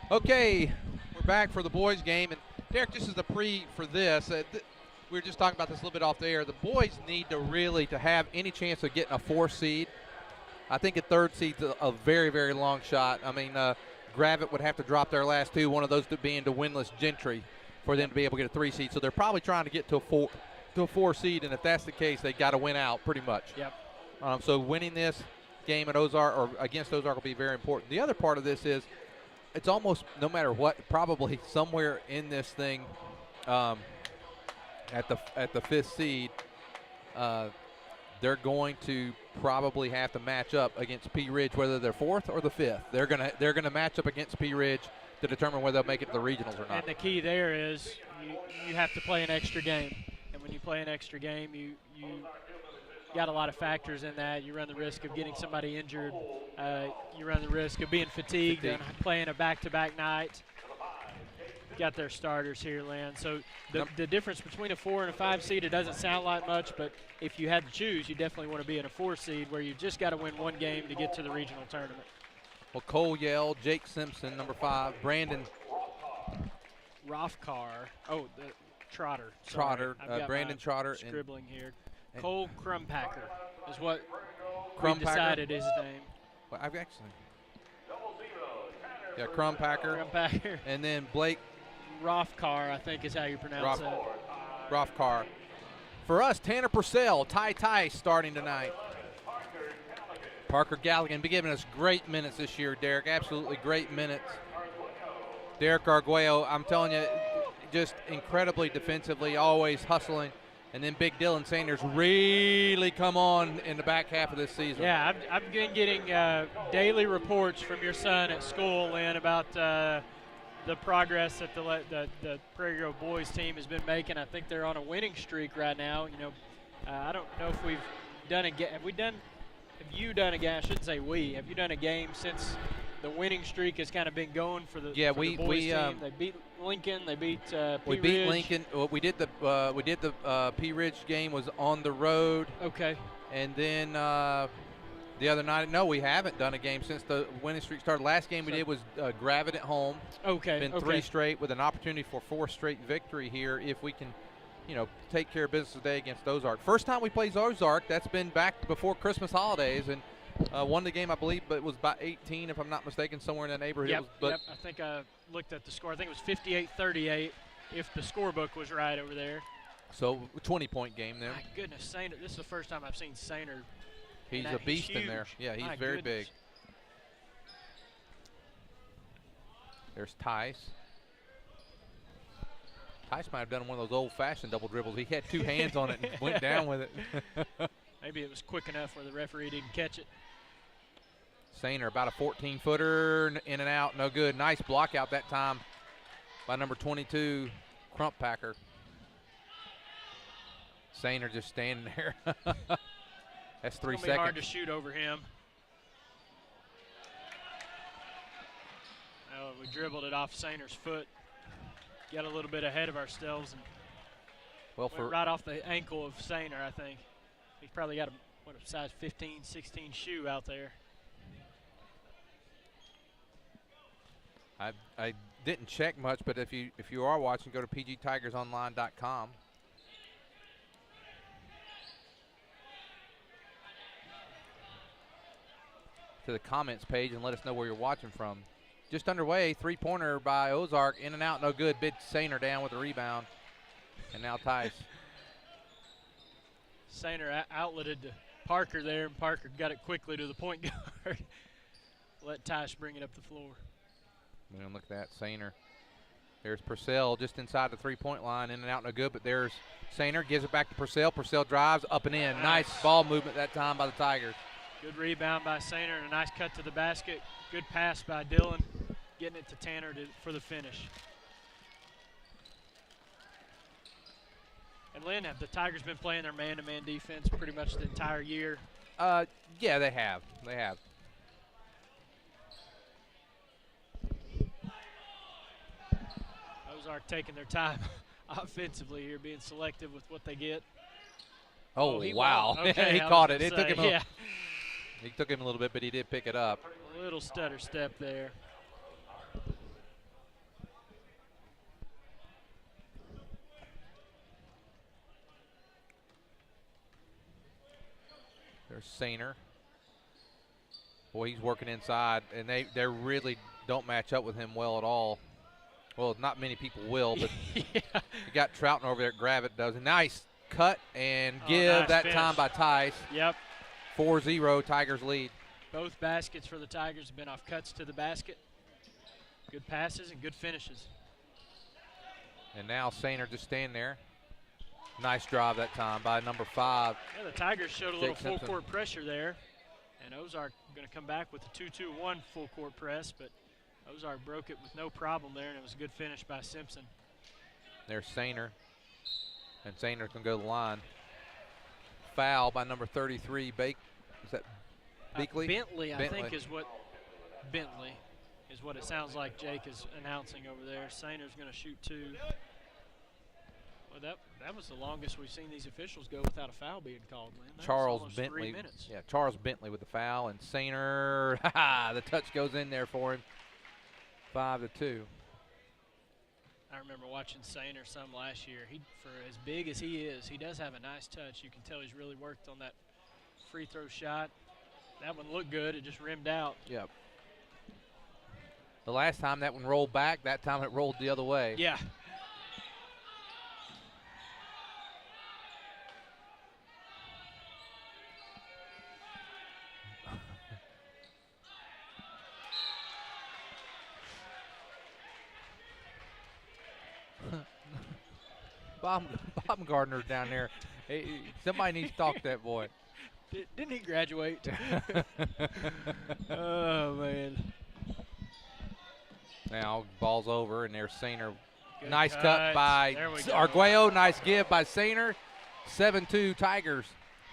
Okay, we're back for the boys' game, and Derek, just as a pre for this, we were just talking about this a little bit off the air. The boys need to really to have any chance of getting a 4 seed. I think a 3rd seed's a very, very long shot. I mean, Gravett would have to drop their last 2, one of those being to winless Gentry, for them to be able to get a 3 seed. So they're probably trying to get to a 4 seed, and if that's the case, they got to win out pretty much. Yep. So winning this game at Ozark or against Ozark will be very important. The other part of this is it's almost no matter what, probably somewhere in this thing at the 5th seed, they're going to probably have to match up against P Ridge, whether they're 4th or the 5th. They're gonna match up against P Ridge to determine whether they'll make it to the regionals or not. And the key there is you have to play an extra game, and when you play an extra game, you got a lot of factors in that. You run the risk of getting somebody injured. You run the risk of being fatigued and playing a back-to-back night. Got their starters here, Lynn. So the difference between a 4 and a 5 seed, it doesn't sound like much, but if you had to choose, you definitely want to be in a 4 seed where you've just got to win one game to get to the regional tournament. Well, Cole Yell, Jake Simpson, number 5, Brandon Rothkar. Oh, the Trotter. Trotter, Brandon Trotter. Scribbling here. Cole Crumpacker is what we Crumpacker decided his name. Well, I've actually. Yeah, Crumpacker. And then Blake Rothkar, I think is how you pronounce it. Rothkar. For us, Tanner Purcell, Ty starting tonight. Parker Galligan be giving us great minutes this year, Derek. Absolutely great minutes. Derek Arguello, I'm telling you, just incredibly defensively, always hustling. And then Big Dylan Sanders really come on in the back half of this season. Yeah, I've been getting daily reports from your son at school, Lynn, about the progress that the Prairie Grove boys team has been making. I think they're on a winning streak right now. You know, I don't know if we've done a game. Have you done a game? I shouldn't say we. Have you done a game since the winning streak has kind of been going for the boys team? They beat Lincoln. They beat P Ridge. We beat Lincoln. Well, we did the P Ridge game was on the road. Okay. And then the other night, no, we haven't done a game since the winning streak started. Last game we did was Gravett at home. Okay. Been 3 straight with an opportunity for 4 straight victory here if we can, take care of business today against Ozark. First time we played Ozark, that's been back before Christmas holidays, and won the game, I believe, but it was by 18, if I'm not mistaken, somewhere in that neighborhood. Yep. I think I looked at the score. I think it was 58-38 if the scorebook was right over there. So, 20-point game then. My goodness, Sainer, this is the first time I've seen Sainer. He's a beast in there. Yeah, he's very big. There's Tice. Tice might have done one of those old-fashioned double dribbles. He had 2 hands on it and went down with it. Maybe it was quick enough where the referee didn't catch it. Sainer, about a 14-footer, in and out, no good. Nice block out that time by number 22, Crumpacker. Sainer just standing there. That's 3 seconds. It's going to be hard to shoot over him. Oh, we dribbled it off Sainer's foot. Got a little bit ahead of ourselves and went right off the ankle of Sainer, I think. He's probably got a size 15, 16 shoe out there. I didn't check much, but if you are watching, go to pgtigersonline.com. To the comments page and let us know where you're watching from. Just underway, 3-pointer by Ozark, in and out, no good. Big Sainer down with the rebound, and now Tice. Sainer outletted to Parker there, and Parker got it quickly to the point guard. Let Tice bring it up the floor. And look at that, Sainer. There's Purcell just inside the 3-point line, in and out, no good. But there's Sainer, gives it back to Purcell. Purcell drives up and in. Nice ball movement that time by the Tigers. Good rebound by Sainer and a nice cut to the basket. Good pass by Dylan, getting it to Tanner for the finish. And Lynn, have the Tigers been playing their man-to-man defense pretty much the entire year? Yeah, they have. They have. Ozark taking their time offensively here, being selective with what they get. Oh, wow. Okay, he caught it. It took him He took him a little bit, but he did pick it up. A little stutter step there. There's Sainer. Boy, he's working inside, and they really don't match up with him well at all. Well, not many people will, but yeah. you got Trouton over there at Gravett does a nice cut and give nice that finish. time by Tice. Yep. 4-0 Tigers lead. Both baskets for the Tigers have been off cuts to the basket. Good passes and good finishes. And now Sainer just standing there. Nice drive that time by number 5. Yeah, the Tigers showed a little Jake full Simpson. court pressure there. And Ozark going to come back with a 2-2-1 full court press, but Ozark broke it with no problem there, and it was a good finish by Simpson. There's Sainer. And Sainer's going to go to the line. Foul by number 33, is that Beakley? Bentley, I Bentley. think, is what it sounds like Jake is announcing over there. Sainer's going to shoot 2. Well, that was the longest we've seen these officials go without a foul being called, man. That was Charles almost Bentley. 3 minutes. Yeah, Charles Bentley with the foul, and Sainer, the touch goes in there for him. 5-2. I remember watching Sainer some last year. For as big as he is, he does have a nice touch. You can tell he's really worked on that free throw shot. That one looked good. It just rimmed out. Yep. The last time that one rolled back, that time it rolled the other way. Yeah. Baumgartner's down there. Hey, somebody needs to talk to that boy. Didn't he graduate? Oh, man. Now ball's over, and there's Sainer. Good Nice cut by There we go. Arguello. Nice give by Sainer. 7-2 Tigers.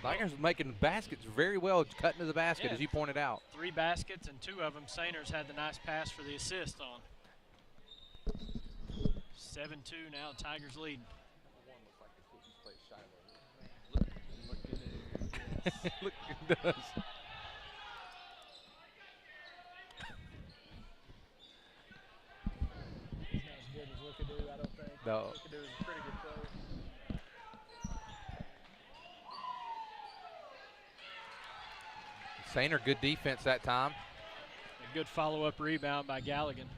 Tigers making baskets very well, cutting to the basket, Yeah. as you pointed out. 3 baskets, and 2 of them Sainer's had the nice pass for the assist on. 7-2 now, Tigers lead. Look, it does. He's not as good as Lookadoo, I don't think. No. Lookadoo is a pretty good player. Sainer, good defense that time. A good follow-up rebound by Galligan.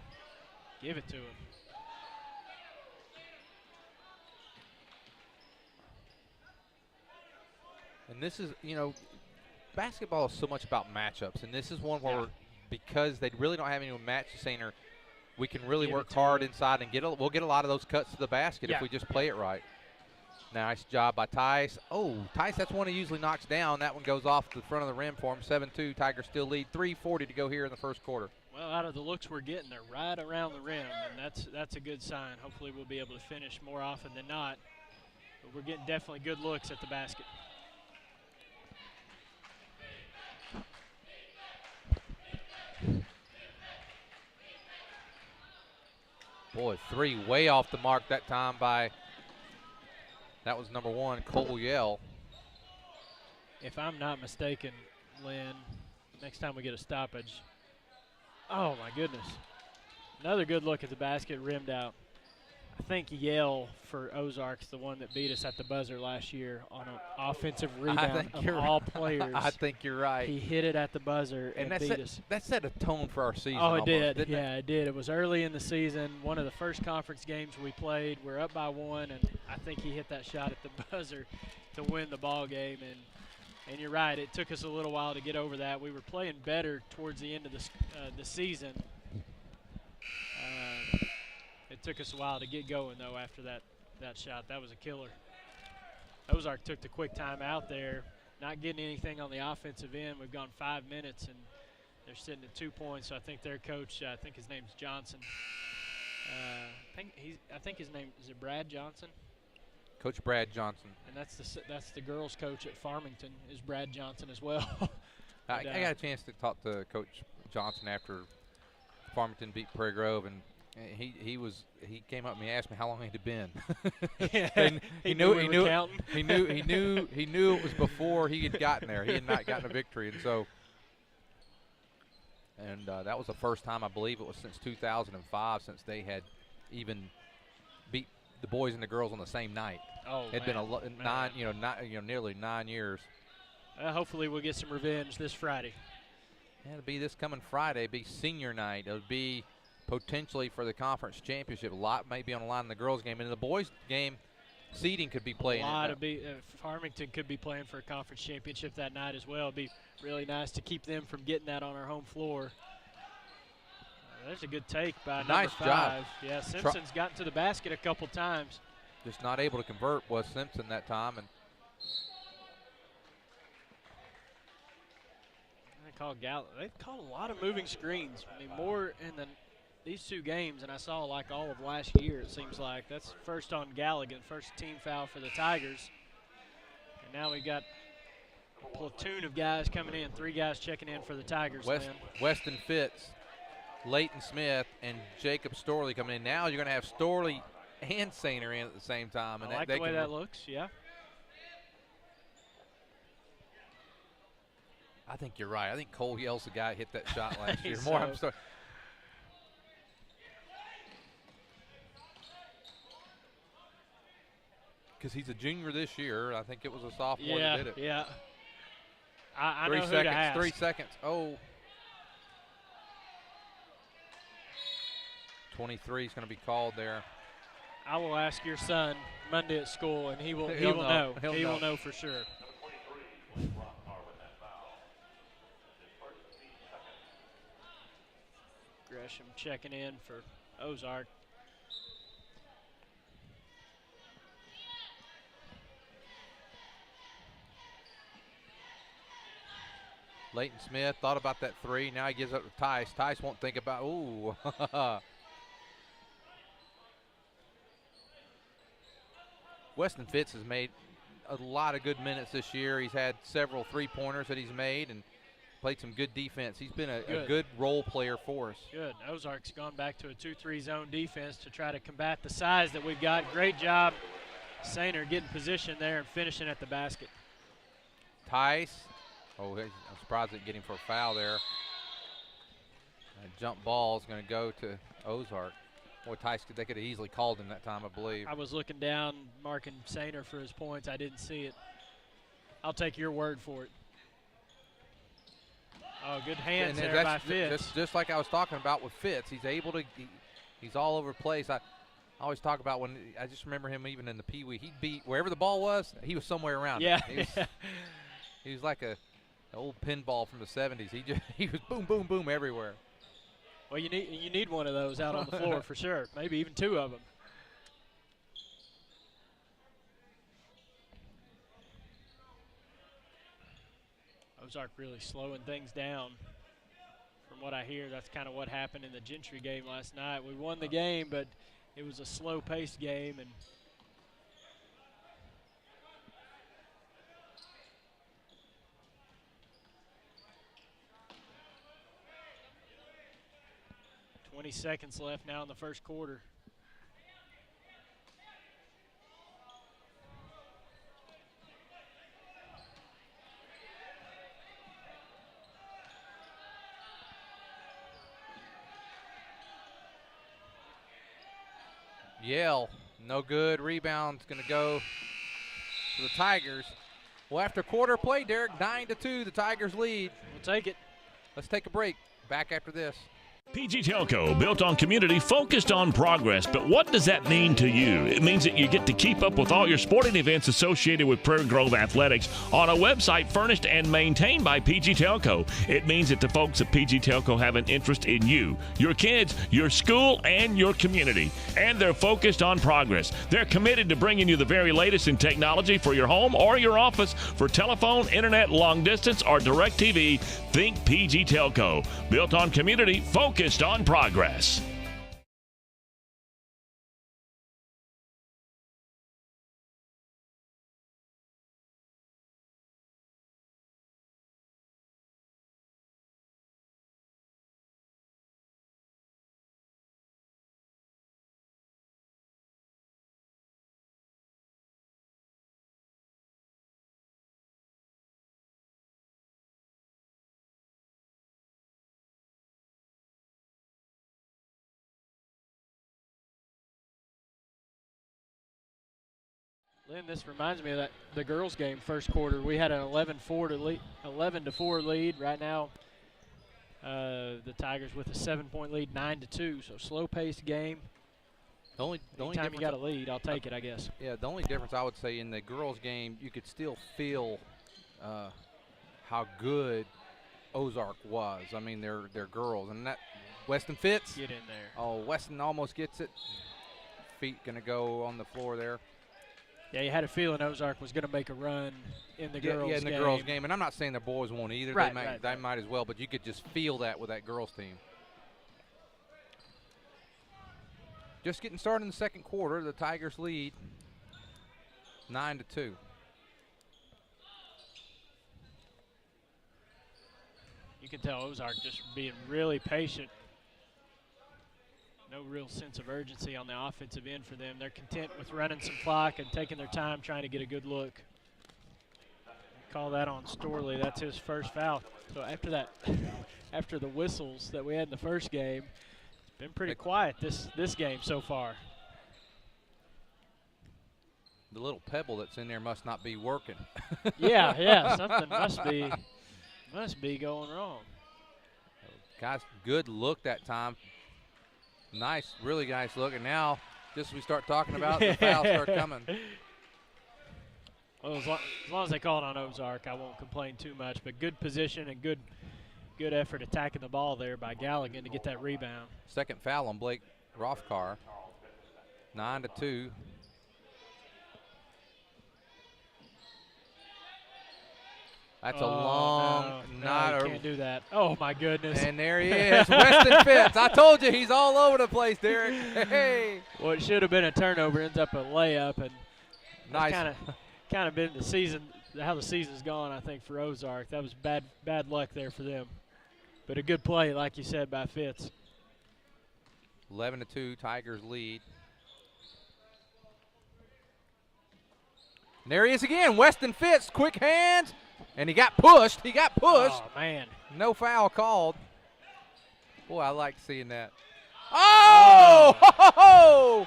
Give it to him. And this is, basketball is so much about matchups, and this is one where, because they really don't have anyone to match Sainer, we can really Give work it to hard him. inside and we'll get a lot of those cuts to the basket Yeah. if we just play it right. Nice job by Tice. Oh, Tice, that's one he usually knocks down. That one goes off the front of the rim for him. 7-2, Tigers still lead. 3:40 to go here in the first quarter. Well, out of the looks we're getting, they're right around the rim, and that's a good sign. Hopefully we'll be able to finish more often than not. But we're getting definitely good looks at the basket. Boy, 3 way off the mark that time by, that was number 1, Cole Yell. If I'm not mistaken, Lynn, next time we get a stoppage. Oh, my goodness. Another good look at the basket, rimmed out. I think Yale for Ozark's the one that beat us at the buzzer last year on an offensive rebound of all players. I think you're right. He hit it at the buzzer and beat us. That set a tone for our season. Oh, it almost, did. didn't Yeah, it did. It was early in the season, one of the first conference games we played. We're up by 1, and I think he hit that shot at the buzzer to win the ball game. And you're right, it took us a little while to get over that. We were playing better towards the end of the season. It took us a while to get going, though, after that shot. That was a killer. Ozark took the quick time out there, not getting anything on the offensive end. We've gone 5 minutes, and they're sitting at 2 points. So I think their coach, I think his name's Johnson. I think his name is it Brad Johnson. Coach Brad Johnson. And that's the girls' coach at Farmington is Brad Johnson as well. I got a chance to talk to Coach Johnson after Farmington beat Prairie Grove, and he came up and he asked me how long it had been. And he knew it was before he had gotten there. He had not gotten a victory, and that was the first time, I believe it was since 2005, since they had even beat the boys and the girls on the same night. Oh, It had been nearly 9 years. Hopefully we'll get some revenge this Friday. Yeah, it'll be this coming Friday. It'll be senior night. It'll be potentially for the conference championship. A lot may be on the line in the girls' game. And in the boys' game, seeding could be playing. Farmington could be playing for a conference championship that night as well. It'd be really nice to keep them from getting that on our home floor. There's a good take by nice number 5. job. Yeah, Simpson's gotten to the basket a couple times. Just not able to convert was Simpson that time. And they've called a lot of moving screens. I mean, more in these 2 games, and I saw like all of last year, it seems like. That's first on Galligan, first team foul for the Tigers. And now we've got a platoon of guys coming in, 3 guys checking in for the Tigers. Weston Fitz, Leighton Smith, and Jacob Storley coming in. Now you're going to have Storley and Sainer in at the same time. And I like the way that looks, yeah. I think you're right. I think Cole Yell's the guy who hit that shot last year. Because he's a junior this year. I think it was a sophomore that did it. Yeah. I know 3 who seconds. to ask. 3 seconds. Oh. 23 is going to be called there. I will ask your son Monday at school, and he will He'll know. He will know for sure. Gresham checking in for Ozark. Leighton Smith thought about that 3. Now he gives up to Tice. Tice won't think about, ooh. Weston Fitz has made a lot of good minutes this year. He's had several 3-pointers that he's made and played some good defense. He's been a good role player for us. Good. Ozark's gone back to a 2-3 zone defense to try to combat the size that we've got. Great job, Sainer, getting position there and finishing at the basket. Tice. Oh, I'm surprised they didn't get him for a foul there. That jump ball is going to go to Ozark. Boy, Tice, they could have easily called him that time, I believe. I was looking down, marking Sainer for his points. I didn't see it. I'll take your word for it. Oh, good hands there by Fitz. Just like I was talking about with Fitz, he's able to. He's all over the place. I always talk about when I just remember him even in the Pee Wee. He'd beat wherever the ball was. He was somewhere around. Yeah. He was like an old pinball from the '70s. He was boom, boom, boom everywhere. Well, you need one of those out on the floor for sure. Maybe even 2 of them. Ozark really slowing things down. From what I hear, that's kind of what happened in the Gentry game last night. We won the game, but it was a slow-paced game, and .20 seconds left now in the first quarter. Yale, no good. Rebound's going to go to the Tigers. Well, after quarter play, Derek, 9-2, the Tigers lead. We'll take it. Let's take a break. Back after this. PG Telco, built on community, focused on progress. But what does that mean to you? It means that you get to keep up with all your sporting events associated with Prairie Grove Athletics on a website furnished and maintained by PG Telco. It means that the folks at PG Telco have an interest in you, your kids, your school, and your community. And they're focused on progress. They're committed to bringing you the very latest in technology for your home or your office. For telephone, internet, long distance, or direct TV, think PG Telco. Built on community, focused on progress. Lynn, this reminds me of the girls' game first quarter. We had an 11-4 lead. Right now, the Tigers with a 7-point lead, 9-2. So slow-paced game. The only Anytime you got a lead, I'll take it, I guess. Yeah, the only difference I would say in the girls' game, you could still feel how good Ozark was. I mean, they're girls, and that Weston Fitz. Get in there. Oh, Weston almost gets it. Feet gonna go on the floor there. Yeah, you had a feeling Ozark was going to make a run in the girls' game. Yeah, in the girls' game, and I'm not saying the boys won't either. Right, They might as well, but you could just feel that with that girls' team. Just getting started in the second quarter, the Tigers lead 9-2. You can tell Ozark just being really patient. No real sense of urgency on the offensive end for them. They're content with running some clock and taking their time trying to get a good look. Call that on Storley. That's his first foul. So after that, after the whistles that we had in the first game, it's been pretty quiet this game so far. The little pebble that's in there must not be working. yeah, something must be going wrong. Guys, good look that time. Nice, really nice look. And now, just as we start talking about, the fouls start coming. Well, as long as they call it on Ozark, I won't complain too much. But good position and good effort attacking the ball there by Galligan to get that rebound. Second foul on Blake Rothkar. 9-2. That's a long, can't do that. Oh, my goodness. And there he is, Weston Fitz. I told you, he's all over the place, Derek. Hey. Well, it should have been a turnover, ends up a layup, and nice. kind of been the season, how the season's gone, I think, for Ozark. That was bad luck there for them. But a good play, like you said, by Fitz. 11-2, Tigers lead. And there he is again, Weston Fitz, quick hands. And he got pushed. Oh, man. No foul called. Boy, I like seeing that. Oh! Ho!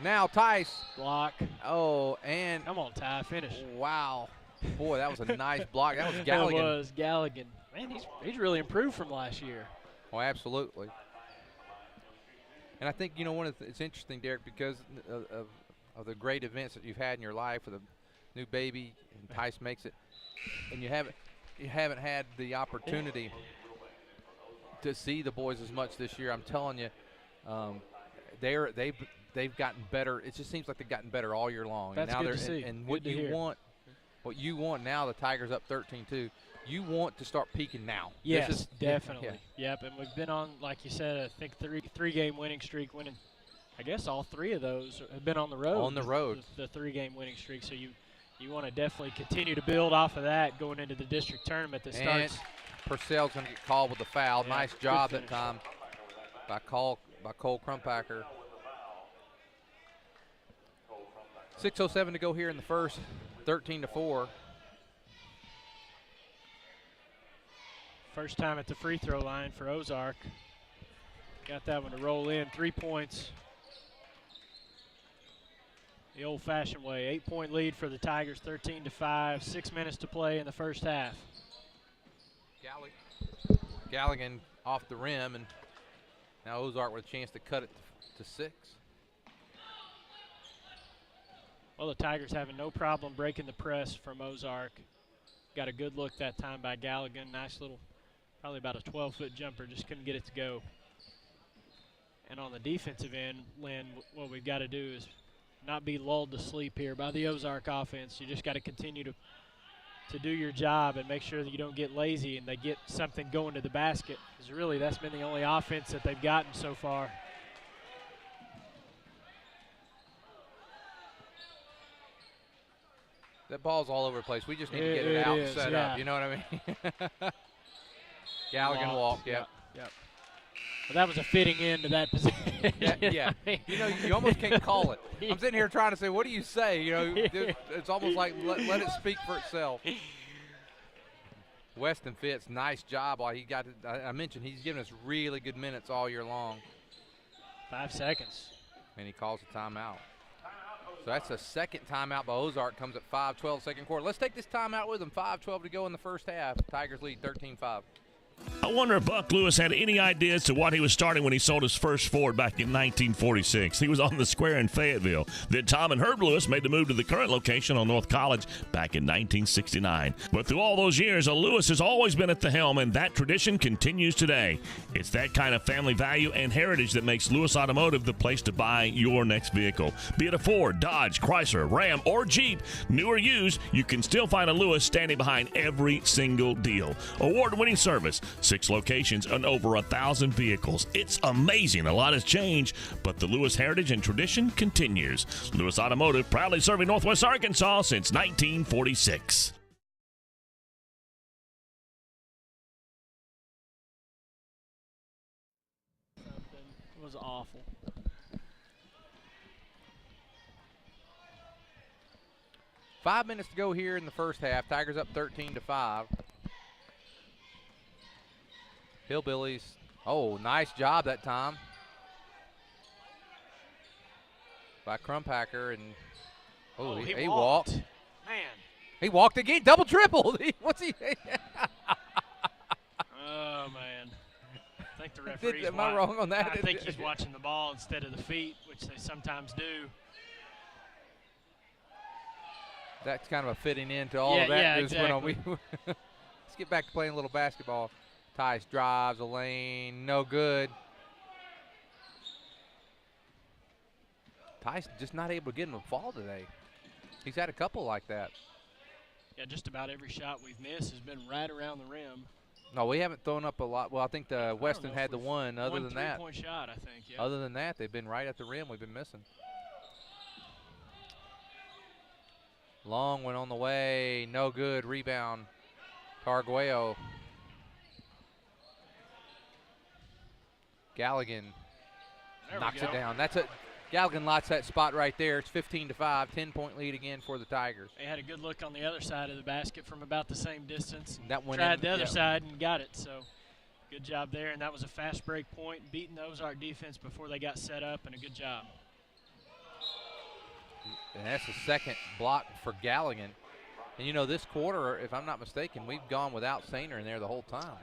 Now Tice. Block. Oh, and. Come on, Ty, finish. Wow. Boy, that was a nice block. That was Galligan. That was Galligan. Man, he's really improved from last year. Oh, absolutely. And I think, it's interesting, Derek, because of the great events that you've had in your life with a new baby, and Tice makes it, and you haven't had the opportunity to see the boys as much this year. I'm telling you, they've gotten better. It just seems like they've gotten better all year long. That's and now good to see. And what you want now, the Tigers up 13-2. You want to start peaking now. Yes, definitely. Yeah. Yep, and we've been on, like you said, I think three-game winning streak, winning. I guess all three of those have been on the road. On the road. The three-game winning streak. So you want to definitely continue to build off of that going into the district tournament that starts. Purcell's going to get called with the foul. Yeah, nice job that time by Cole Crumpacker. 6:07 to go here in the first. 13-4. First time at the free throw line for Ozark. Got that one to roll in. 3 points. The old-fashioned way. 8-point lead for the Tigers, 13-5. 6 minutes to play in the first half. Galligan off the rim, and now Ozark with a chance to cut it to 6. Well, the Tigers having no problem breaking the press from Ozark. Got a good look that time by Galligan. Nice little, probably about a 12-foot jumper. Just couldn't get it to go. And on the defensive end, Lynn, what we've got to do is not be lulled to sleep here by the Ozark offense. You just got to continue to do your job and make sure that you don't get lazy and they get something going to the basket. Because really, that's been the only offense that they've gotten so far. That ball's all over the place. We just need to get it out and set up. You know what I mean? Galligan walk, yep. Well, that was a fitting end to that position. Yeah. You almost can't call it. I'm sitting here trying to say, what do you say? It's almost like let it speak for itself. Weston Fitz, nice job. While he got, I mentioned he's given us really good minutes all year long. 5 seconds. And he calls a timeout. So that's the second timeout by Ozark. Comes at 5:12 second quarter. Let's take this timeout with them. 5:12 to go in the first half. Tigers lead 13-5. I wonder if Buck Lewis had any idea as to what he was starting when he sold his first Ford back in 1946. He was on the square in Fayetteville. Then Tom and Herb Lewis made the move to the current location on North College back in 1969. But through all those years, a Lewis has always been at the helm, and that tradition continues today. It's that kind of family value and heritage that makes Lewis Automotive the place to buy your next vehicle. Be it a Ford, Dodge, Chrysler, Ram, or Jeep, new or used, you can still find a Lewis standing behind every single deal. Award-winning service, 6 locations, and over 1,000 vehicles. It's amazing. A lot has changed, but the Lewis heritage and tradition continues. Lewis Automotive, proudly serving Northwest Arkansas since 1946. It was awful. Five minutes to go here in the first half. Tigers up 13-5. Hillbillies. Oh, nice job that time by Crumpacker. And he walked. Man. He walked again. Double triple. What's he? Oh, man. I think the referee's Am I wrong on that? I think he's watching the ball instead of the feet, which they sometimes do. That's kind of a fitting into all of that. Yeah, exactly. Let's get back to playing a little basketball. Tice drives a lane, no good. Tice just not able to get him to fall today. He's had a couple like that. Yeah, just about every shot we've missed has been right around the rim. No, we haven't thrown up a lot. Well, I think the Weston had the one. Other than that, one 3-point shot, I think. Yeah. Other than that, they've been right at the rim. We've been missing. Long one on the way, no good. Rebound, Targuello. Galligan knocks it down. Galligan lots that spot right there. It's 15-5, 10-point lead again for the Tigers. They had a good look on the other side of the basket from about the same distance. That went tried the other side and got it. So good job there. And that was a fast break point, beating the Ozark defense before they got set up, and a good job. And that's the second block for Galligan. And you know, this quarter, if I'm not mistaken, we've gone without Sainer in there the whole time.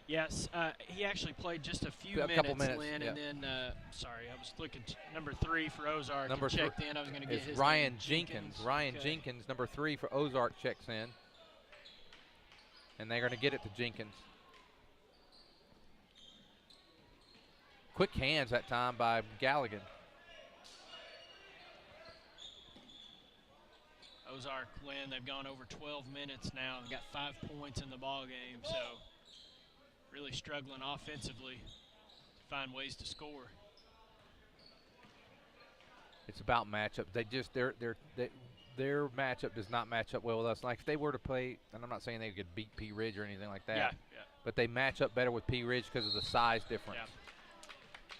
Yes, he actually played just a couple minutes, Lynn, yeah. and then, sorry, I was looking number 3 for Ozark. Number checked in. I was going to get his Ryan name. Jenkins. Ryan Jenkins, number 3 for Ozark, checks in. And they're going to get it to Jenkins. Quick hands that time by Galligan. Ozark, Lynn, they've gone over 12 minutes now and got 5 points in the ball game, so really struggling offensively to find ways to score. It's about matchup. Their matchup does not match up well with us. Like if they were to play, and I'm not saying they could beat P Ridge or anything like that. Yeah. But they match up better with P Ridge because of the size difference.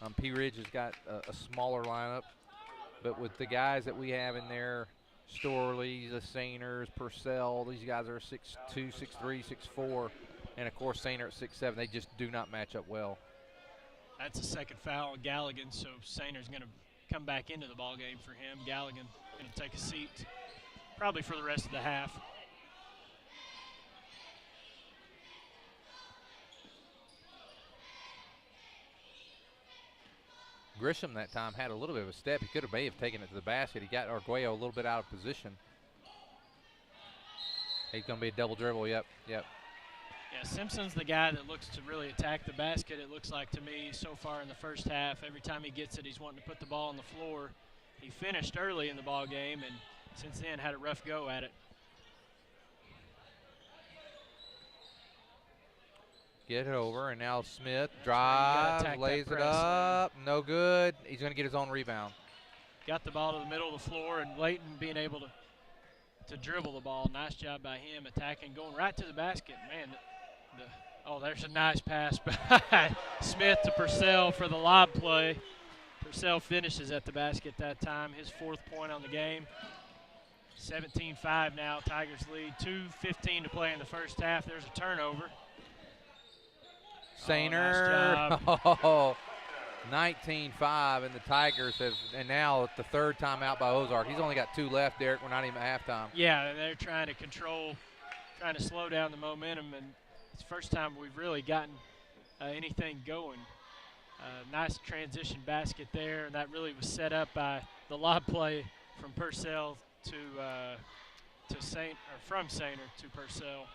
Yeah. P Ridge has got a smaller lineup, but with the guys that we have in there, Storley, the Sainers, Purcell, these guys are 6'2", 6'3", 6'4", and of course Sainer at 6'7". They just do not match up well. That's a second foul on Galligan, so Sainer's going to come back into the ball game for him. Galligan going to take a seat probably for the rest of the half. Grisham that time had a little bit of a step. He could have may have taken it to the basket. He got Arguello a little bit out of position. He's going to be a double dribble. Yep. Yeah, Simpson's the guy that looks to really attack the basket, it looks like to me, so far in the first half. Every time he gets it, he's wanting to put the ball on the floor. He finished early in the ball game, and since then had a rough go at it. Get it over, and now Smith drives, lays it up, no good. He's going to get his own rebound. Got the ball to the middle of the floor, and Layton being able to dribble the ball. Nice job by him attacking, going right to the basket. Man, there's a nice pass by Smith to Purcell for the lob play. Purcell finishes at the basket that time, his 4th point on the game. 17-5 now, Tigers lead. 2:15 to play in the first half. There's a turnover. Sainer. Nice job. 19-5, and the Tigers have, and now the third timeout by Ozark. He's only got 2 left, Derek. We're not even at halftime. Yeah, and they're trying to slow down the momentum, and it's the first time we've really gotten anything going. Nice transition basket there, and that really was set up by the lob play from Purcell from Sainer to Purcell.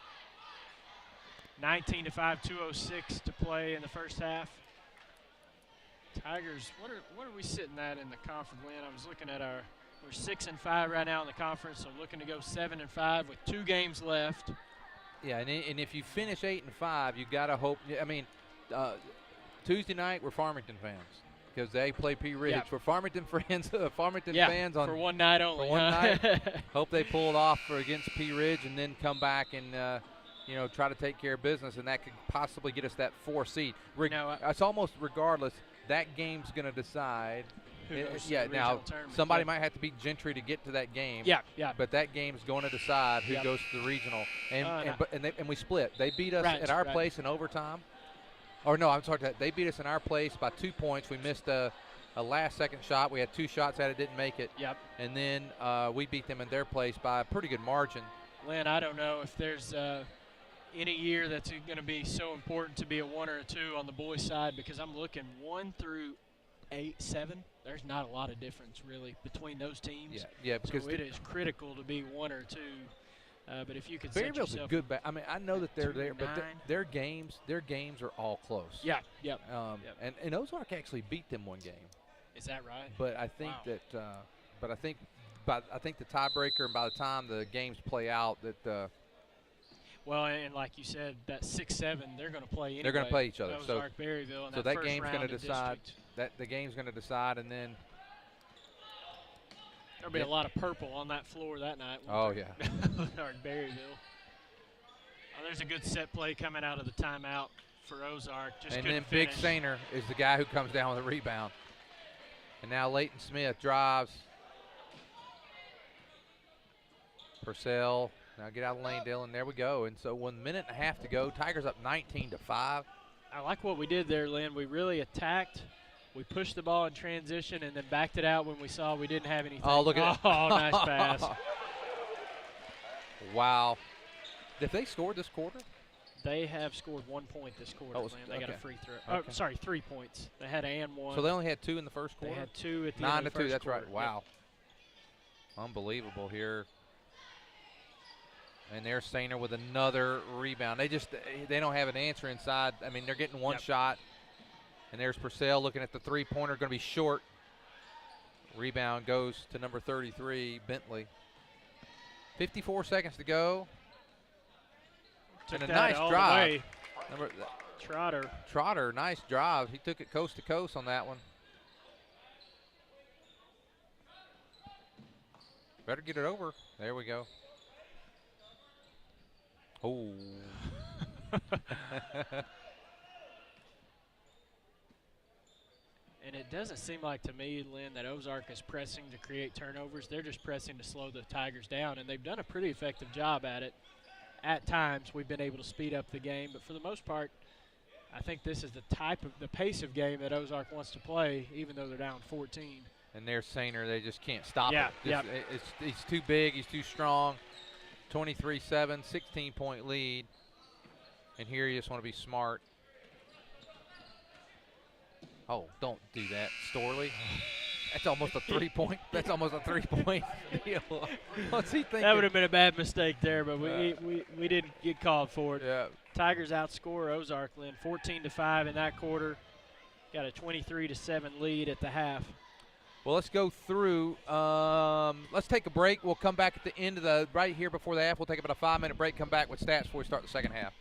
19-5, 2:06 to play in the first half. Tigers, what are we sitting at in the conference, Lynn? I was looking at we're 6-5 right now in the conference, so looking to go 7-5 with 2 games left. Yeah, and if you finish 8-5, you got to hope. I mean, Tuesday night we're Farmington fans because they play P. Ridge. Yeah. We're Farmington fans. Fans for one night only. For one night. Hope they pull it off against P. Ridge and then come back and try to take care of business, and that could possibly get us that 4 seed. It's almost regardless. That game's going to decide. Now somebody might have to beat Gentry to get to that game. Yeah. But that game's going to decide who goes to the regional. And we split. They beat us at our place in overtime. Or no, I'm sorry. They beat us in our place by 2 points. We missed a last-second shot. We had 2 shots at it, didn't make it. Yep. And then we beat them in their place by a pretty good margin. Lynn, I don't know if there's any year that's going to be so important to be a 1 or a 2 on the boys' side, because I'm looking 1 through 7. There's not a lot of difference really between those teams. Yeah. Because so it is critical to be 1 or 2. But if you could set Berryville's yourself a good. I mean, I know that they're there, but 9. their games are all close. Yeah. Yep. And Ozark actually beat them 1 game. Is that right? But I think I think the tiebreaker, and by the time the games play out, that. Well, and like you said, that 6-7, they're going to play anyway. They're going to play each other. Ozark, Berryville, so that game's going to decide. The game's going to decide, and then there'll be a lot of purple on that floor that night. Oh yeah. Ozark, Berryville. Oh, there's a good set play coming out of the timeout for Ozark. And then Big Sainer is the guy who comes down with a rebound. And now Leighton Smith drives. Purcell. Now get out of the lane, Dylan. There we go. And so 1 minute and a half to go. Tigers up 19-5. I like what we did there, Lynn. We really attacked. We pushed the ball in transition and then backed it out when we saw we didn't have anything. Oh, look at that. Oh, nice pass. Wow. If they scored this quarter? They have scored 1 point this quarter, Lynn. They got a free throw. Okay. Oh, sorry, 3 points. They had and 1. So they only had 2 in the first quarter? They had 2 at the end of the first 9-2, that's quarter. right. Wow. Yep. Unbelievable here. And there's Sainer with another rebound. They don't have an answer inside. I mean, they're getting 1 shot. And there's Purcell looking at the 3-pointer, going to be short. Rebound goes to number 33, Bentley. 54 seconds to go. Took and a that nice all drive. the way. Trotter, nice drive. He took it coast to coast on that one. Better get it over. There we go. Oh. And it doesn't seem like to me, Lynn, that Ozark is pressing to create turnovers. They're just pressing to slow the Tigers down, and they've done a pretty effective job at it. At times, we've been able to speed up the game, but for the most part, I think this is the pace of game that Ozark wants to play, even though they're down 14. And there's Sainer. They just can't stop it. Yeah. He's too big. He's too strong. 23-7, 16-point lead. And here you just want to be smart. Oh, don't do that, Storley. That's almost a 3-point. That's almost a 3-point deal. What's he thinking? That would have been a bad mistake there, but we didn't get called for it. Yeah. Tigers outscore Ozark, Lynn, 14-5 in that quarter. Got a 23-7 lead at the half. Well, let's go through. Let's take a break. We'll come back at the end of right here before the half. We'll take about a 5-minute break, come back with stats before we start the second half.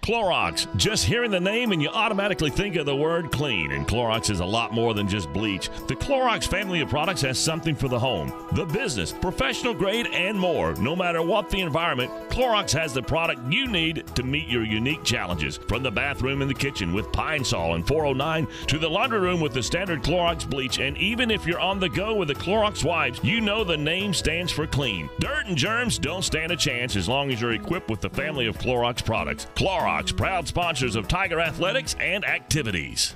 Clorox. Just hearing the name and you automatically think of the word clean. And Clorox is a lot more than just bleach. The Clorox family of products has something for the home, the business, professional grade, and more. No matter what the environment, Clorox has the product you need to meet your unique challenges. From the bathroom and the kitchen with Pine Sol and 409 to the laundry room with the standard Clorox bleach. And even if you're on the go with the Clorox wipes, you know the name stands for clean. Dirt and germs don't stand a chance as long as you're equipped with the family of Clorox products. Clorox, proud sponsors of Tiger athletics and activities.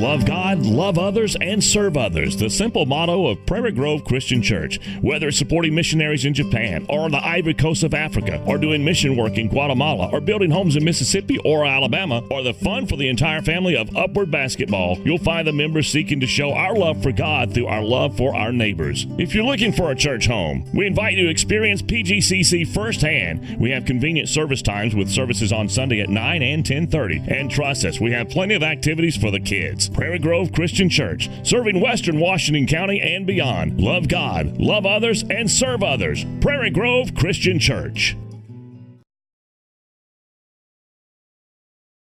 Love God, love others, and serve others. The simple motto of Prairie Grove Christian Church. Whether it's supporting missionaries in Japan or the Ivory Coast of Africa, or doing mission work in Guatemala, or building homes in Mississippi or Alabama, or the fun for the entire family of Upward Basketball, you'll find the members seeking to show our love for God through our love for our neighbors. If you're looking for a church home, we invite you to experience PGCC firsthand. We have convenient service times with services on Sunday at 9 and 10:30. And trust us, we have plenty of activities for the kids. Prairie Grove Christian Church, serving Western Washington County and beyond. Love God, love others, and serve others. Prairie Grove Christian Church.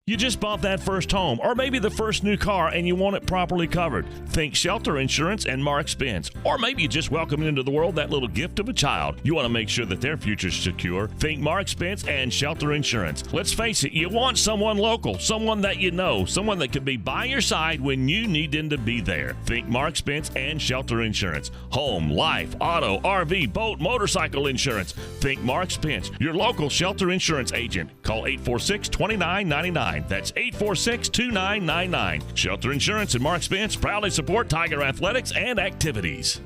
You just bought that first home, or maybe the first new car, and you want it properly covered. Think Shelter Insurance and Mark Spence. Or maybe you just welcomed into the world that little gift of a child. You want to make sure that their future's secure. Think Mark Spence and Shelter Insurance. Let's face it, you want someone local, someone that you know, someone that could be by your side when you need them to be there. Think Mark Spence and Shelter Insurance. Home, life, auto, RV, boat, motorcycle insurance. Think Mark Spence, your local Shelter Insurance agent. Call 846-2999. That's 846-2999. Shelter Insurance and Mark Spence proudly support Tiger athletics and activities.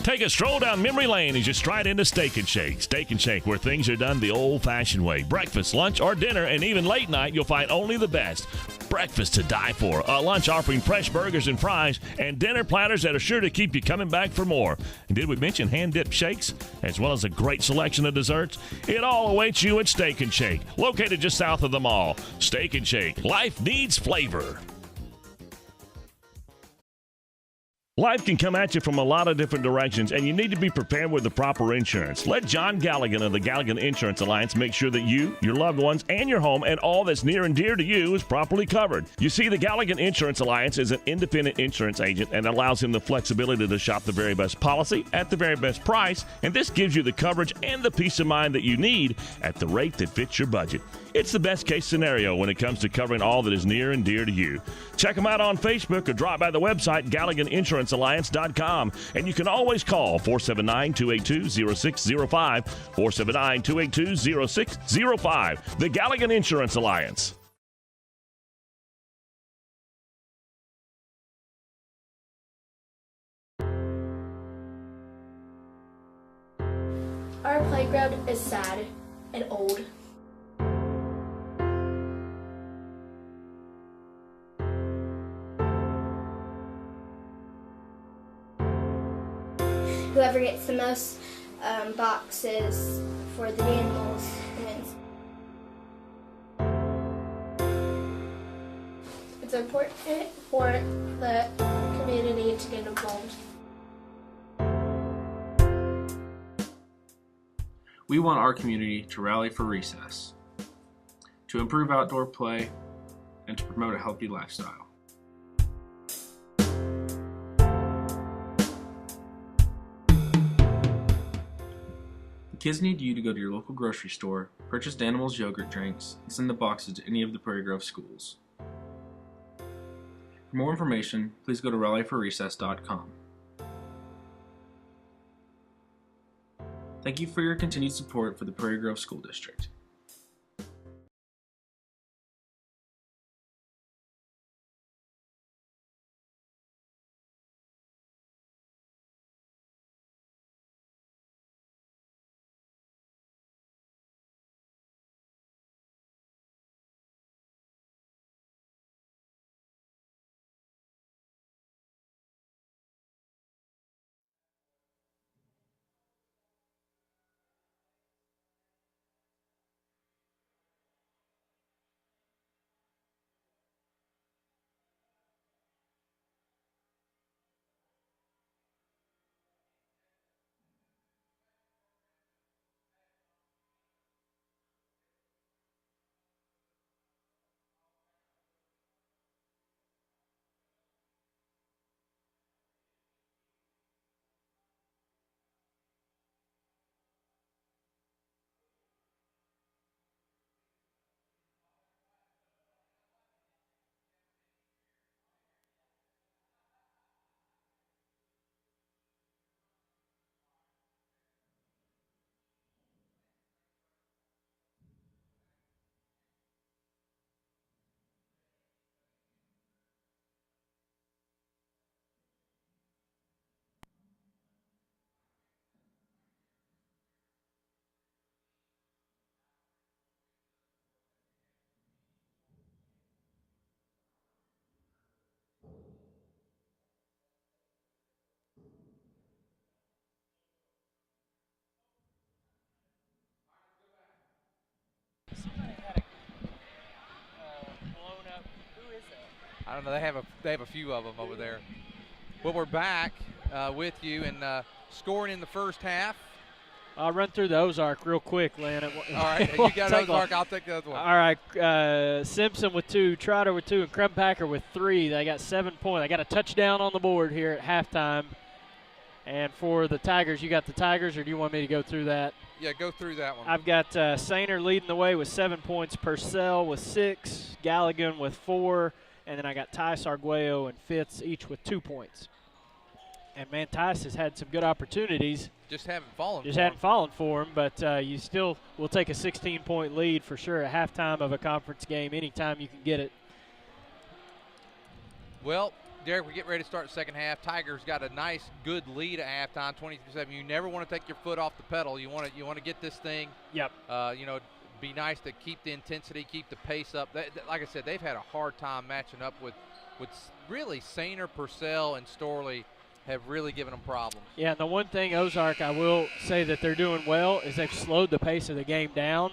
Take a stroll down memory lane as you stride into Steak and Shake. Steak and Shake, where things are done the old-fashioned way. Breakfast, lunch, or dinner, and even late night, you'll find only the best. Breakfast to die for, a lunch offering fresh burgers and fries, and dinner platters that are sure to keep you coming back for more. And did we mention hand-dipped shakes, as well as a great selection of desserts? It all awaits you at Steak and Shake, located just south of the mall. Steak and Shake, life needs flavor. Life can come at you from a lot of different directions, and you need to be prepared with the proper insurance. Let John Galligan of the Galligan Insurance Alliance make sure that you, your loved ones, and your home, and all that's near and dear to you is properly covered. You see, the Galligan Insurance Alliance is an independent insurance agent and allows him the flexibility to shop the very best policy at the very best price, and this gives you the coverage and the peace of mind that you need at the rate that fits your budget. It's the best case scenario when it comes to covering all that is near and dear to you. Check them out on Facebook or drop by the website GalliganInsuranceAlliance.com. And you can always call 479-282-0605, 479-282-0605. The Galligan Insurance Alliance. Our playground is sad and old. Whoever gets the most boxes for the animals wins. It's important for the community to get involved. We want our community to rally for recess, to improve outdoor play, and to promote a healthy lifestyle. Kids need you to go to your local grocery store, purchase Danimals yogurt drinks, and send the boxes to any of the Prairie Grove schools. For more information, please go to rallyforrecess.com. Thank you for your continued support for the Prairie Grove School District. I don't know. They have a few of them over there. Well, we're back with you and scoring in the first half. I'll run through the Ozark real quick, Lynn. All right, you got Ozark. I'll take the other one. All right, Simpson with 2, Trotter with 2, and Crumpacker with 3. They got 7 points. They got a touchdown on the board here at halftime. And for the Tigers, you got the Tigers, or do you want me to go through that? Yeah, go through that one. I've got Sainer leading the way with 7 points, Purcell with 6, Galligan with 4, and then I got Tice, Arguello, and Fitz each with 2 points. And, man, Tice has had some good opportunities. Just haven't fallen for him, but you still will take a 16-point lead for sure at halftime of a conference game anytime you can get it. Well, Derek, we're getting ready to start the second half. Tigers got a nice, good lead at halftime, 23-7. You never want to take your foot off the pedal. You want to get this thing. Yep. Be nice to keep the intensity, keep the pace up. Like I said, they've had a hard time matching up with really Sainer, Purcell, and Storley have really given them problems. Yeah, and the one thing Ozark I will say that they're doing well is they've slowed the pace of the game down.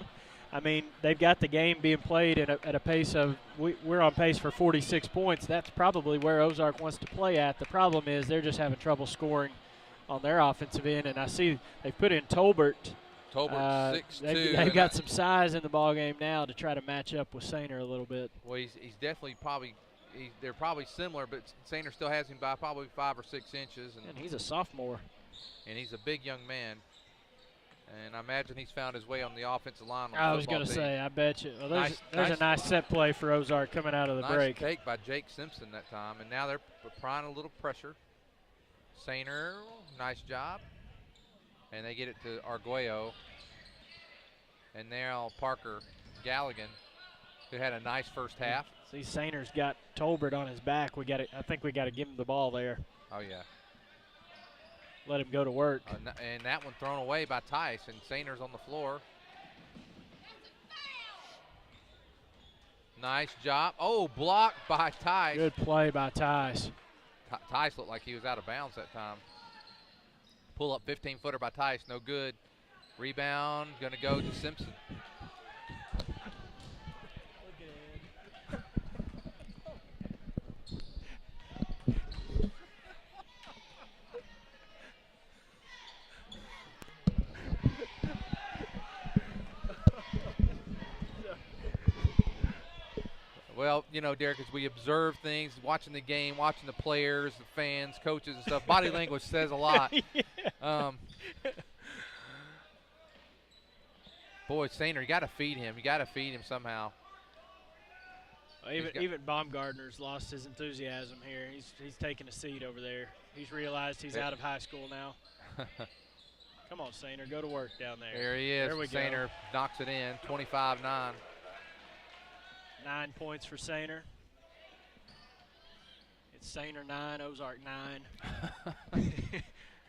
I mean, they've got the game being played at a pace of we're on pace for 46 points. That's probably where Ozark wants to play at. The problem is they're just having trouble scoring on their offensive end, and I see they've put in Tolbert. 6'2". They've got some size in the ball game now to try to match up with Sainer a little bit. Well, he's definitely they're probably similar, but Sainer still has him by probably 5 or 6 inches. And he's a sophomore. And he's a big young man. And I imagine he's found his way on the offensive line. I was going to say, I bet you. Well, there's a nice set play for Ozark coming out of the break. Nice take by Jake Simpson that time. And now they're applying a little pressure. Sainer, nice job. And they get it to Arguello. And now Parker Galligan, who had a nice first half. See, Sainer's got Tolbert on his back. I think we got to give him the ball there. Oh, yeah. Let him go to work. And that one thrown away by Tice, and Sainer's on the floor. Nice job. Oh, blocked by Tice. Good play by Tice. Tice looked like he was out of bounds that time. Pull up 15-footer by Tice, no good. Rebound, going to go to Simpson. Well, Derek, as we observe things, watching the game, watching the players, the fans, coaches and stuff, body language says a lot. Yeah. Boy, Sainer, you got to feed him. You got to feed him somehow. Even Baumgartner's lost his enthusiasm here. He's taking a seat over there. He's realized he's out of high school now. Come on, Sainer, go to work down there. There he is. There we Sainer knocks it in, 25-9. 9 points for Sainer. It's Sainer 9, Ozark 9.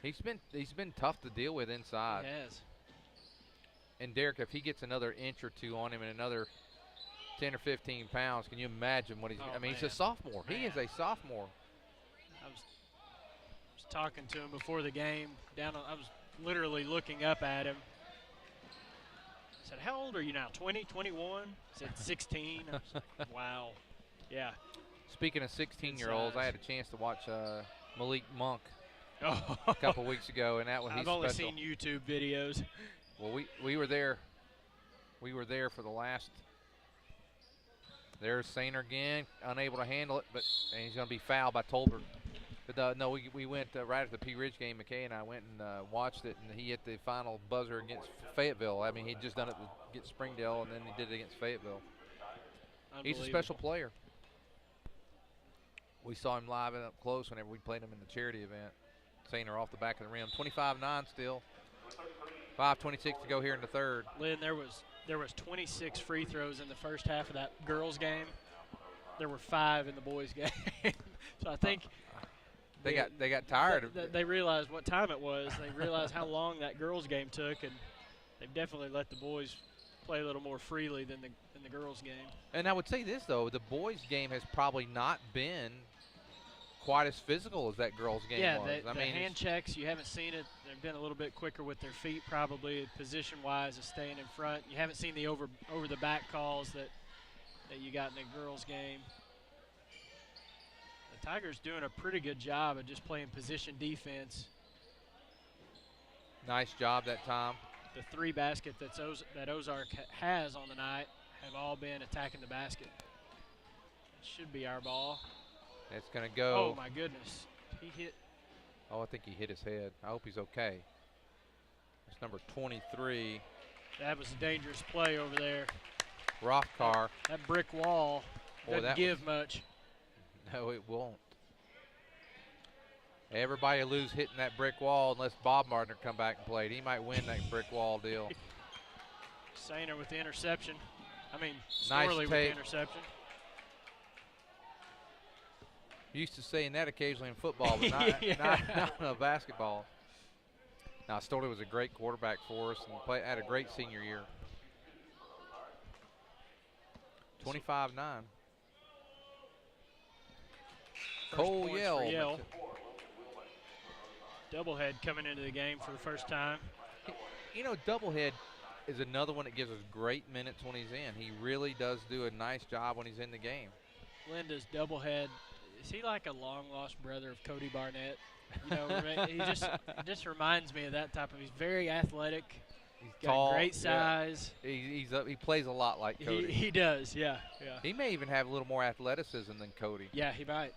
He's been tough to deal with inside. He has. And Derek, if he gets another inch or two on him and another 10 or 15 pounds, can you imagine what he's? Oh, I mean, man. he's a sophomore. Man. He is a sophomore. I was talking to him before the game. I was literally looking up at him. I said, "How old are you now? 20, 21?" I said, 16. I was like, wow. Yeah. Speaking of 16-year-olds, I had a chance to watch Malik Monk Oh. a couple weeks ago, and that one he's I've only special. seen YouTube videos. Well, we were there. We were there for the last. There's Sainer again, unable to handle it, and he's going to be fouled by Tolbert. But no, we went right after the P Ridge game. McKay and I went and watched it, and he hit the final buzzer against Fayetteville. I mean, he'd just done it against Springdale, and then he did it against Fayetteville. He's a special player. We saw him live and up close whenever we played him in the charity event. Sainer off the back of the rim, 25-9 still. 5:26 to go here in the third. Lynn, there was 26 free throws in the first half of that girls' game. There were 5 in the boys' game. So I think they got tired. They realized what time it was. They realized how long that girls' game took, and they've definitely let the boys play a little more freely than the girls' game. And I would say this, though. The boys' game has probably not been quite as physical as that girls' game was. Yeah, the hand checks, you haven't seen it. They've been a little bit quicker with their feet, probably position-wise, of staying in front. You haven't seen the over-the-back calls that you got in the girls' game. Tigers doing a pretty good job of just playing position defense. Nice job that time. The 3 basket that Ozark has on the night have all been attacking the basket. It should be our ball. It's going to go. Oh, my goodness. He hit. Oh, I think he hit his head. I hope he's okay. It's number 23. That was a dangerous play over there. Rothkar. That brick wall doesn't give much. No, it won't. Everybody will lose hitting that brick wall unless Bob Martin come back and played. He might win that brick wall deal. Sainer with the interception. I mean, Nice Storley with the interception. Used to saying that occasionally in football, but not in basketball. Now, Storley was a great quarterback for us and had a great senior year. 25-9. Cole Yell. Doublehead coming into the game for the first time. You know, Doublehead is another one that gives us great minutes when he's in. He really does do a nice job when he's in the game. Linda's Doublehead, is he like a long-lost brother of Cody Barnett? You know, he just reminds me of that type of. He's very athletic. He's got tall, great size. Yeah. He plays a lot like Cody. He does, yeah. He may even have a little more athleticism than Cody. Yeah, he might.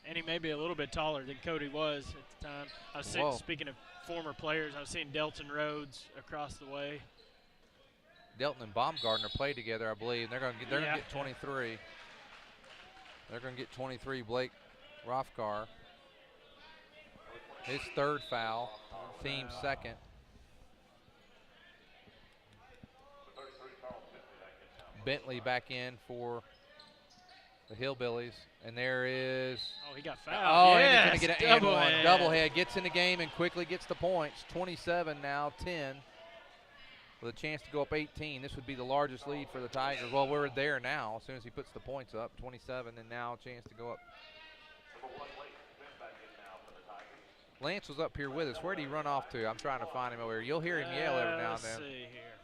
And he may be a little bit taller than Cody was at the time. I was speaking of former players, I was seeing Delton Rhodes across the way. Delton and Baumgartner played together, I believe. They're going to get 23. They're going to get 23. Blake Rothkar. His 3rd foul. Team 2nd. Bentley back in for the Hillbillies, and there is. Oh, he got fouled. Oh, yes, and he's going to get an and one. Doublehead gets in the game and quickly gets the points. 27 now, 10, with a chance to go up 18. This would be the largest lead for the Tigers. Well, we're there now. As soon as he puts the points up, 27, and now a chance to go up. Lance was up here with us. Where did he run off to? I'm trying to find him over here. You'll hear him yell every now and then. Let's see here.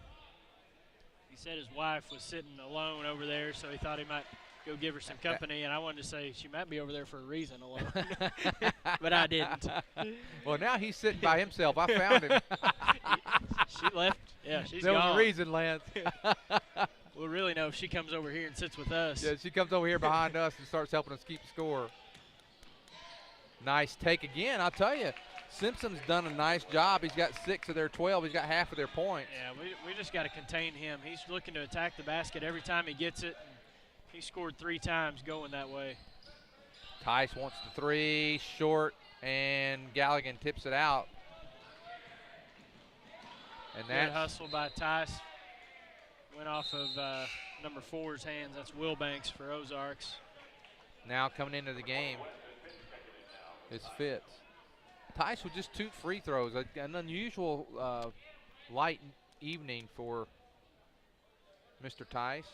He said his wife was sitting alone over there, so he thought he might go give her some company, and I wanted to say she might be over there for a reason alone, but I didn't. Well, now he's sitting by himself. I found him. She left. Yeah, she's there gone. was a reason, Lance. We'll really know if she comes over here and sits with us. Yeah, she comes over here behind us and starts helping us keep score. Nice take again. I'll tell you, Simpson's done a nice job. He's got 6 of their 12. He's got half of their points. Yeah, we just got to contain him. He's looking to attack the basket every time he gets it. He scored 3 times going that way. Tice wants the 3, short, and Galligan tips it out. And that hustle by Tice went off of number 4's hands. That's Wilbanks for Ozarks. Now coming into the game is Fitz. Tice with just 2 free throws. An unusual light evening for Mr. Tice.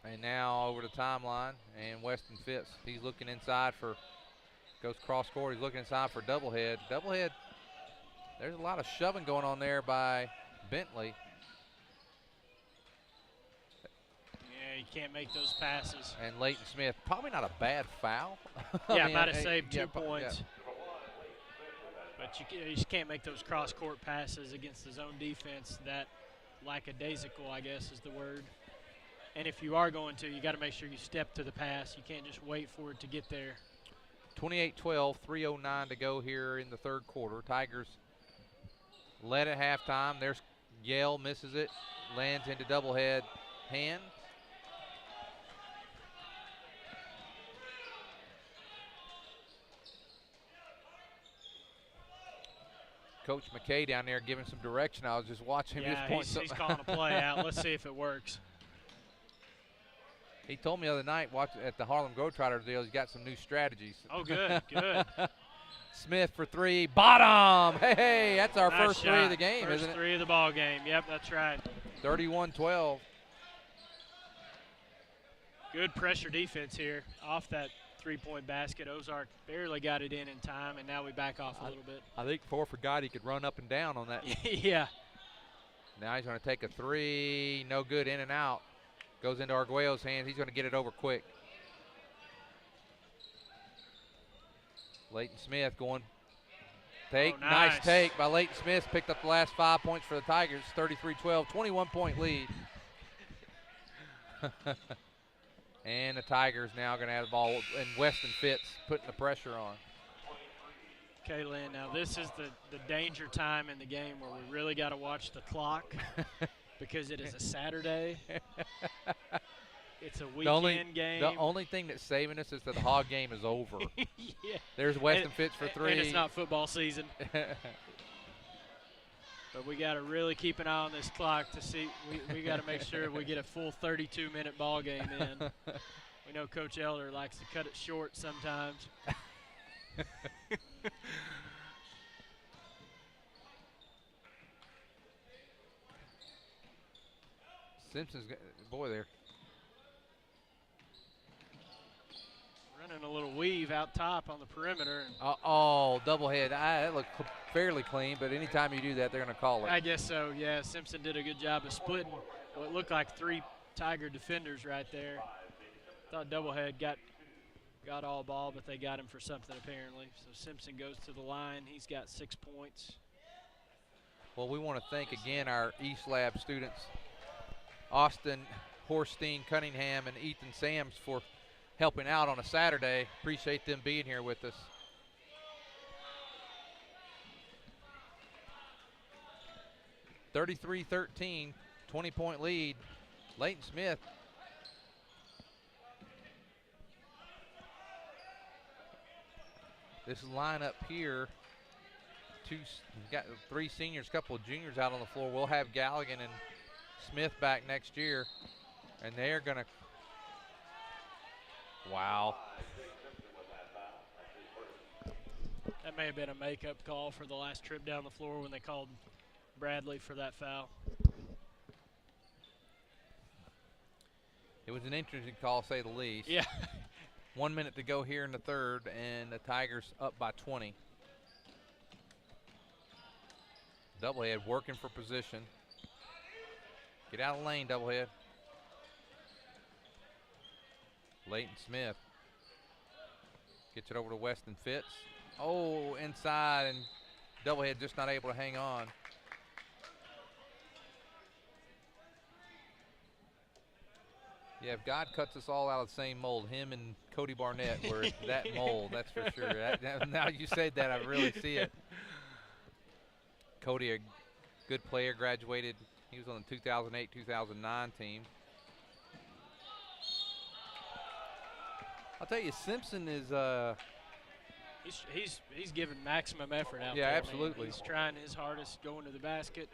And now over the timeline, and Weston Fitz. He's looking inside for, goes cross court. He's looking inside for Doublehead. Doublehead, there's a lot of shoving going on there by Bentley. Yeah, you can't make those passes. And Leighton Smith, probably not a bad foul. Yeah, might have saved 2 points. Yeah. But you just can't make those cross-court passes against the zone defense. That lackadaisical, I guess, is the word. And if you are going to, you got to make sure you step to the pass. You can't just wait for it to get there. 28-12, 3:09 to go here in the 3rd quarter. Tigers led at halftime. There's Yale, misses it, lands into Doublehead hand. Coach McKay down there giving some direction. I was just watching him. Yeah, he's calling a play out. Let's see if it works. He told me the other night, at the Harlem Globetrotters deal, he's got some new strategies. Oh, good, good. Smith for 3, bottom. Hey, that's our Nice first shot. 3 of the game, first isn't it? 3 of the ball game. Yep, that's right. 31-12. Good pressure defense here off that 3-point basket. Ozark barely got it in time, and now we back off a little bit. I think Ford forgot he could run up and down on that. Yeah. Now he's going to take a three. No good, in and out. Goes into Arguello's hands. He's going to get it over quick. Leighton Smith going. Take. Oh, nice. Take by Leighton Smith. Picked up the last 5 points for the Tigers. 33-12, 21-point lead. And the Tigers now going to have the ball. And Weston Fitz putting the pressure on. Okay, Lynn, now this is the danger time in the game where we really got to watch the clock because it is a Saturday. It's a weekend game. The only thing that's saving us is that the Hog game is over. Yeah. There's Weston Fitz for three. And it's not football season. But we got to really keep an eye on this clock to see. We got to make sure we get a full 32-minute ball game in. We know Coach Elder likes to cut it short sometimes. Simpson's boy there. Running a little weave out top on the perimeter. Double head. That looked fairly clean, but anytime you do that, they're going to call it. I guess so, yeah. Simpson did a good job of splitting what looked like 3 Tiger defenders right there. Thought Doublehead got all ball, but they got him for something apparently. So Simpson goes to the line. He's got 6 points. Well, we want to thank again our East Lab students, Austin, Horstein, Cunningham, and Ethan Sams for helping out on a Saturday. Appreciate them being here with us. (33-13), 20-point lead. Leighton Smith. This lineup here, got 3 seniors, a couple of juniors out on the floor. We'll have Galligan and Smith back next year, and they're going to. Wow. That may have been a makeup call for the last trip down the floor when they called Bradley for that foul. It was an interesting call, to say the least. Yeah. 1 minute to go here in the third, and the Tigers up by 20. Doublehead working for position. Get out of the lane, Doublehead. Leighton Smith gets it over to Weston Fitz. Oh, inside, and Doublehead just not able to hang on. Yeah, if God cuts us all out of the same mold, him and Cody Barnett were that mold, that's for sure. Now you said that, I really see it. Cody, a good player, graduated. He was on the 2008-2009 team. I'll tell you, Simpson is he's giving maximum effort out there. Yeah, absolutely. He's trying his hardest, going to the basket,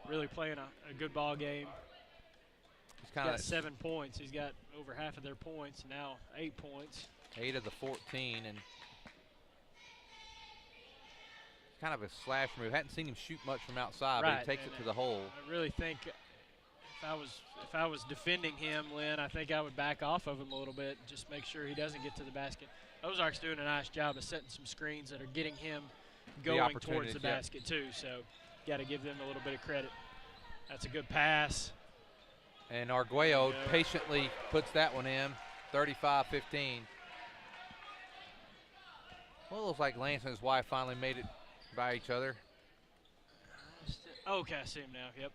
really playing a good ball game. He's got 7 points. He's got over half of their points, now 8 points. 8 of the 14, and kind of a slash move. Hadn't seen him shoot much from outside, right, but he takes it to the hole. I really think if I was defending him, Lynn, I think I would back off of him a little bit, just make sure he doesn't get to the basket. Ozark's doing a nice job of setting some screens that are getting him going towards the basket too, so got to give them a little bit of credit. That's a good pass. And Arguello patiently puts that one in, 35-15. Well, it looks like Lance and his wife finally made it by each other. Okay, I see him now, yep.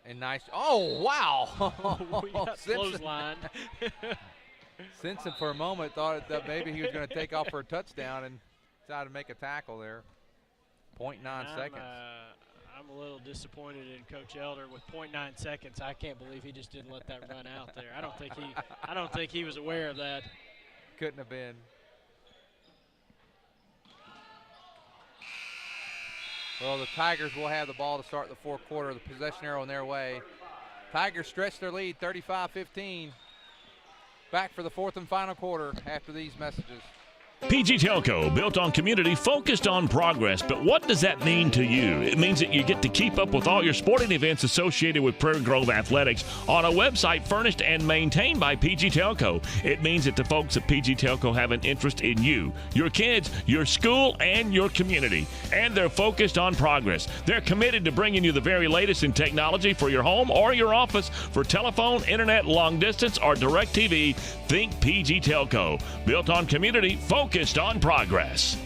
And nice, oh, wow. We got clothesline. Simpson for a moment thought that maybe he was going to take off for a touchdown and decided to make a tackle there. 0.9 seconds. I'm a little disappointed in Coach Elder with 0.9 seconds. I can't believe he just didn't let that run out there. I don't think he was aware of that. Couldn't have been. Well, the Tigers will have the ball to start the fourth quarter. The possession arrow in their way. Tigers stretch their lead, 35-15. Back for the fourth and final quarter after these messages. PG Telco, built on community, focused on progress. But what does that mean to you? It means that you get to keep up with all your sporting events associated with Prairie Grove Athletics on a website furnished and maintained by PG Telco. It means that the folks at PG Telco have an interest in you, your kids, your school, and your community. And they're focused on progress. They're committed to bringing you the very latest in technology for your home or your office. For telephone, internet, long distance, or direct TV, think PG Telco. Built on community, focused on progress.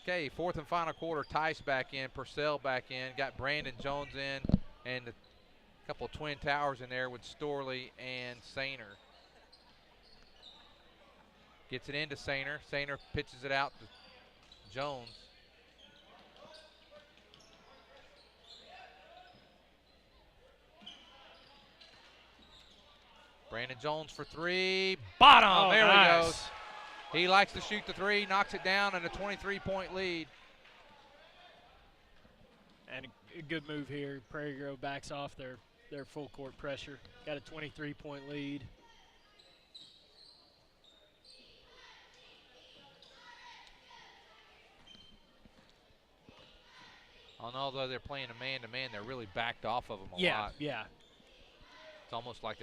Okay, fourth and final quarter. Tice back in, Purcell back in, got Brandon Jones in, and a couple of twin towers in there with Storley and Sainer. Gets it into Sainer. Sainer pitches it out to Jones. Brandon Jones for three. Bottom. Oh, there nice. he goes. He likes to shoot the three, knocks it down, and a 23-point lead. And a good move here. Prairie Grove backs off their full court pressure. Got a 23-point lead. Although they're playing a man-to-man, they're really backed off of them a lot. Yeah. It's almost like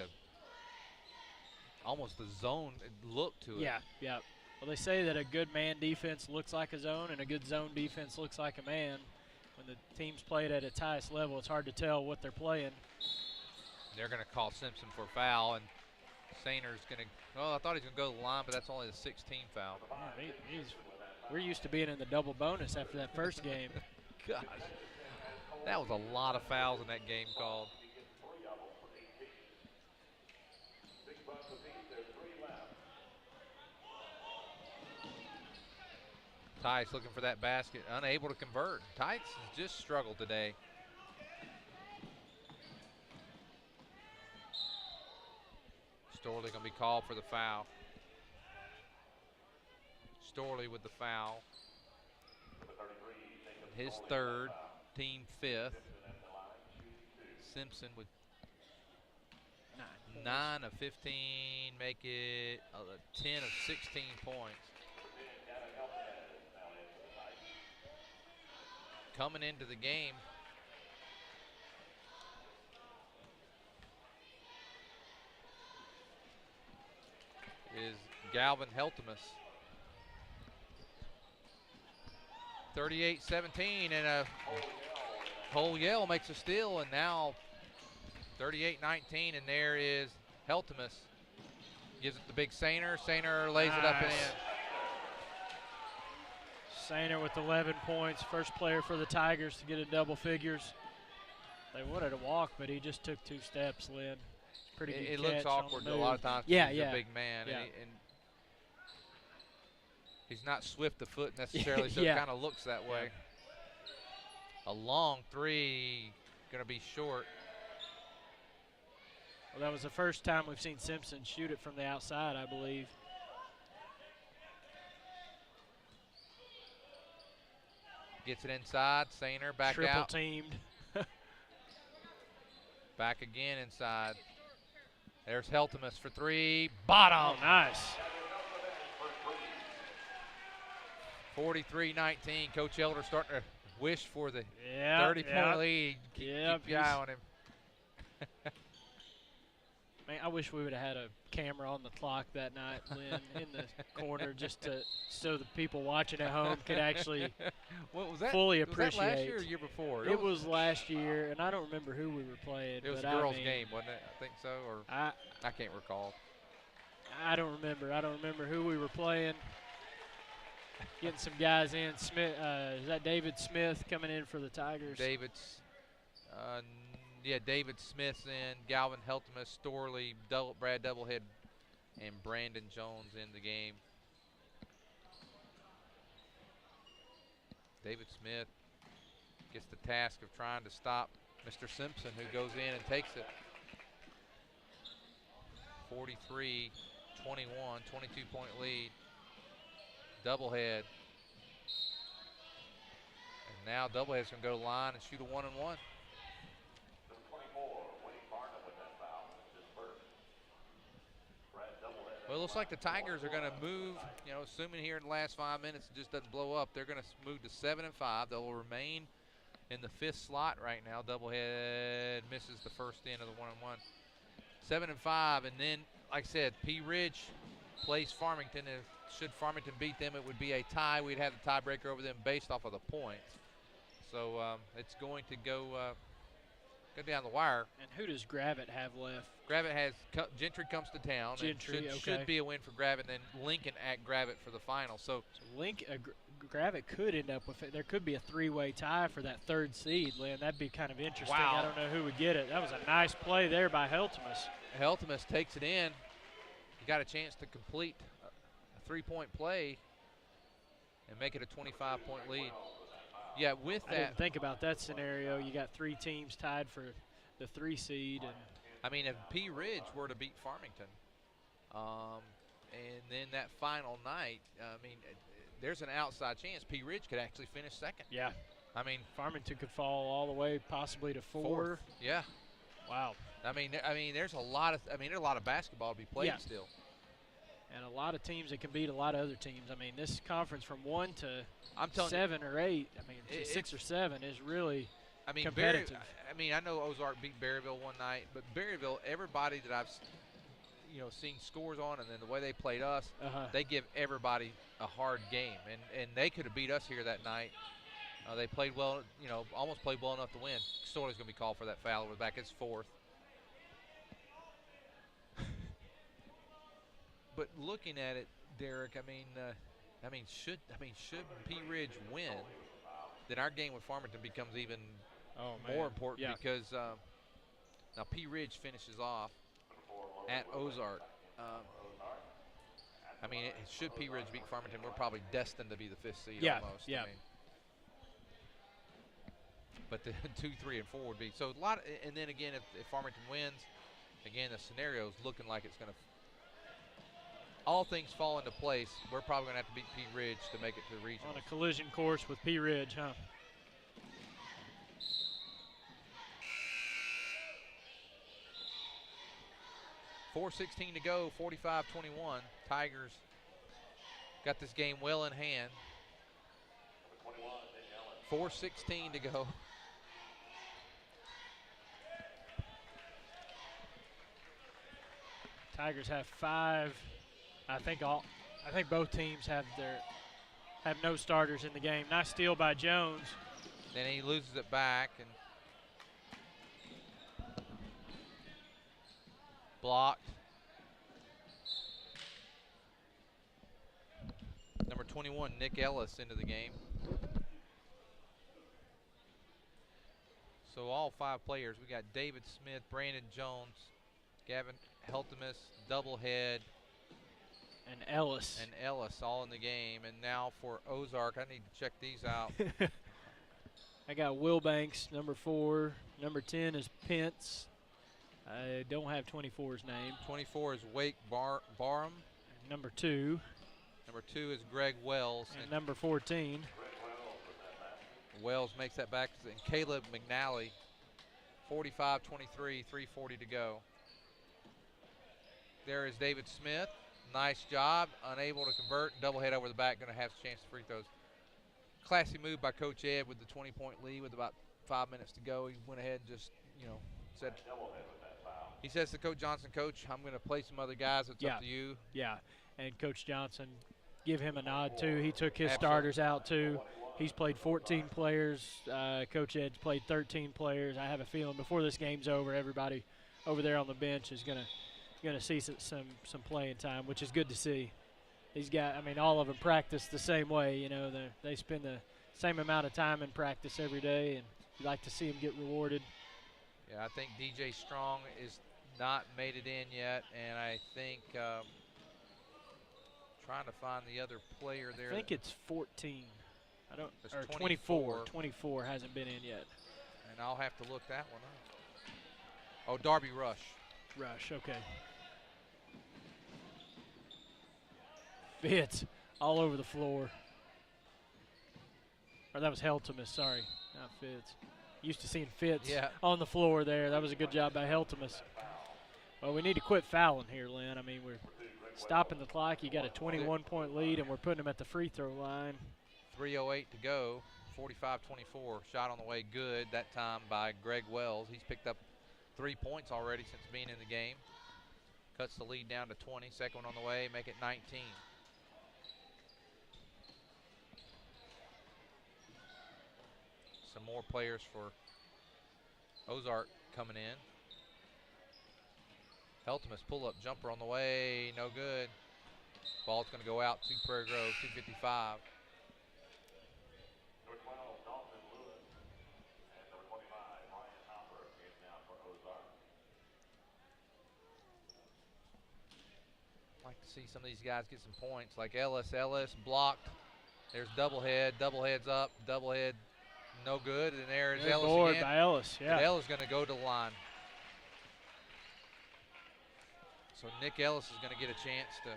almost the zone look to it. Yeah. Well, they say that a good man defense looks like a zone and a good zone defense looks like a man. When the teams play it at its highest level, it's hard to tell what they're playing. They're going to call Simpson for a foul, and Sainer's going to, I thought he was going to go to the line, but that's only the 16th foul. Yeah, we're used to being in the double bonus after that first game. Gosh, that was a lot of fouls in that game called. Tice looking for that basket, unable to convert. Tice has just struggled today. Storley going to be called for the foul. Storley with the foul. His third, team fifth. Simpson with 9 of 15, make it 10 of 16 points. Coming into the game, is Galvin Heltemus. 38-17, and a Cole Yell makes a steal, and now 38-19, and there is Heltemus. Gives it to big Sainer. Sainer lays it up and in. Sainer with 11 points, first player for the Tigers to get a double figures. They wanted to walk, but he just took 2 steps, Lynn. Pretty good It catch looks awkward on the a lot of times. Yeah, he's yeah. a big man, Yeah. and he's not swift of foot necessarily, so Yeah. it kind of looks that way. A long three, going to be short. Well, that was the first time we've seen Simpson shoot it from the outside, I believe. Gets it inside. Sainer back Triple out. teamed. Back again inside. There's Heltemus for three. Bottom. Oh, nice. 43-19. Coach Elder starting to wish for the Yeah, 30-point lead. Keep your eye on him. Man, I wish we would have had a camera on the clock that night, Lynn, in the corner, just so the people watching at home could actually what was that? fully Was appreciate. that last year or year before? It was last year, and I don't remember who we were playing. It was but a girls' I mean, game, wasn't it? I think so, or I can't recall. I don't remember. I don't remember who we were playing. Getting some guys in. Smith, is that David Smith coming in for the Tigers? David's Yeah, David Smith's in, Galvin Heltemus, Storley, Brad Doublehead, and Brandon Jones in the game. David Smith gets the task of trying to stop Mr. Simpson, who goes in and takes it. 43-21, 22-point lead. Doublehead. And now Doublehead's going to go to the line and shoot a 1-and-1. Well, it looks like the Tigers are going to move, assuming here in the last 5 minutes it just doesn't blow up. They're going to move to 7-5. They'll remain in the 5th slot right now. Doublehead misses the first end of the 1-and-1. 7-5, and then, like I said, P. Ridge plays Farmington. And should Farmington beat them, it would be a tie. We'd have the tiebreaker over them based off of the points. So it's going to go down the wire. And who does Gravett have left? Gravett has Gentry comes to town. Gentry, and should be a win for Gravett, and then Lincoln at Gravett for the final. So Gravett could end up with it. There could be a 3-way tie for that 3rd seed, Lynn. That'd be kind of interesting. Wow. I don't know who would get it. That was a nice play there by Heltemus. Heltemus takes it in. He got a chance to complete a 3-point play and make it a 25-point lead. Yeah, with that. I didn't think about that scenario. You got 3 teams tied for the 3 seed. And I mean, if P. Ridge were to beat Farmington, and then that final night, there's an outside chance P. Ridge could actually finish 2nd. Yeah. I mean, Farmington could fall all the way possibly to 4. Yeah. Wow. I mean, there's a lot of basketball to be played still. And a lot of teams that can beat a lot of other teams. I mean, this conference from 1 to I'm telling 7 or 8, to 6 or 7 is really competitive. I know Ozark beat Berryville one night, but Berryville, everybody that I've seen scores on, and then the way they played us, they give everybody a hard game, and they could have beat us here that night. They played well, almost played well enough to win. Storley's going to be called for that foul over the back. It's 4th. But looking at it, Derek, should P. Ridge win, then our game with Farmington becomes even more important because now P. Ridge finishes off at Ozark. Should P. Ridge beat Farmington, we're probably destined to be the 5th seed almost. Yeah. But the 2, 3, and 4 would be so a lot. And then again, if Farmington wins, again the scenario is looking like it's going to. All things fall into place. We're probably going to have to beat P. Ridge to make it to the regional. On a collision course with P. Ridge, huh? .4:16 to go, 45-21. Tigers got this game well in hand. 4:16 to go. Tigers have 5. I think both teams have no starters in the game. Nice steal by Jones. Then he loses it back and blocked. Number 21, Nick Ellis, into the game. So all 5 players, we got David Smith, Brandon Jones, Gavin Heltemus, Doublehead, and Ellis all in the game. And now for Ozark, I need to check these out. I got Wilbanks, number 4. Number 10 is Pence. I don't have 24's name. 24 is Wake Barham. Number 2. Number 2 is Greg Wells. And number 14. Wells makes that back. And Caleb McNally, 45-23, 3:40 to go. There is David Smith. Nice job. Unable to convert. Doublehead over the back. Going to have a chance to free throws. Classy move by Coach Ed with the 20-point lead with about 5 minutes to go. He went ahead and just, said. He says to Coach Johnson, Coach, I'm going to play some other guys. It's up to you. Yeah, and Coach Johnson, give him a nod too. He took his starters out too. He's played 14 players. Coach Ed's played 13 players. I have a feeling before this game's over, everybody over there on the bench is gonna see some playing time, which is good to see. He's got, all of them practice the same way. They spend the same amount of time in practice every day, and You like to see him get rewarded. Yeah, I think DJ Strong is not made it in yet, and I think trying to find the other player there. I think it's 14. It's Or 24. 24 hasn't been in yet. And I'll have to look that one up. Oh, Darby Rush. Rush, okay. Fitz all over the floor. Or that was Heltemus, sorry, not Fitz. Used to seeing Fitz on the floor there. That was a good job by Heltemus. Well, we need to quit fouling here, Lynn. I mean, we're stopping the clock. You got a 21-point lead, and we're putting them at the free throw line. 3:08 to go. 45-24. Shot on the way, good that time by Greg Wells. He's picked up 3 points already since being in the game. Cuts the lead down to 20. Second one on the way, make it 19. Some more players for Ozark coming in. Heltemus pull-up jumper on the way, no good. Ball's going to go out to Prairie Grove, 2:55. Like to see some of these guys get some points, like Ellis blocked. There's double heads up, double head, no good, and there's Good Ellis board again. by Ellis, yeah. But Ellis going to go to the line. So Nick Ellis is going to get a chance to.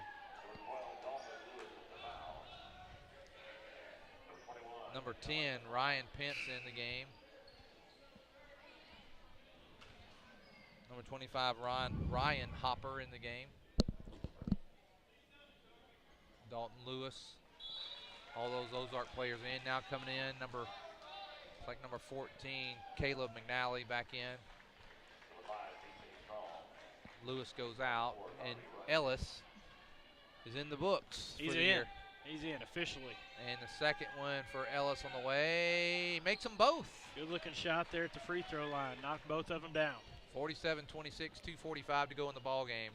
Number 10, Ryan Pence in the game. Number 25, Ryan Hopper in the game. Dalton Lewis. All those Ozark players in. Now coming in, number 14, Caleb McNally back in. Lewis goes out, and Ellis is in the books for the year. He's in officially. And the second one for Ellis on the way. Makes them both. Good looking shot there at the free throw line. Knocked both of them down. 47-26, 2:45 to go in the ball game.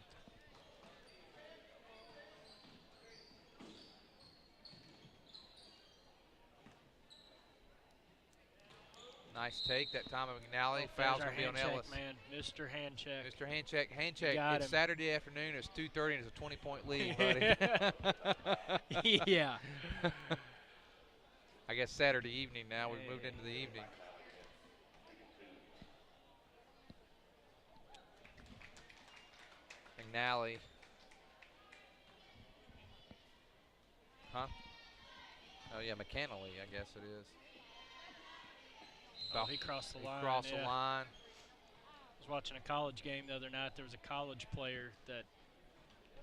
Nice take that time of McNally. Foul's going to be on Ellis. Man. Mr. Handcheck. Mr. Handcheck. Got It's him. Saturday afternoon. It's 2:30 and it's a 20-point lead, buddy. Yeah. I guess Saturday evening now. We've moved into the evening. McNally. Huh? Oh, yeah, McCannally, I guess it is. Oh, he crossed the line. He crossed the line. I was watching a college game the other night. There was a college player that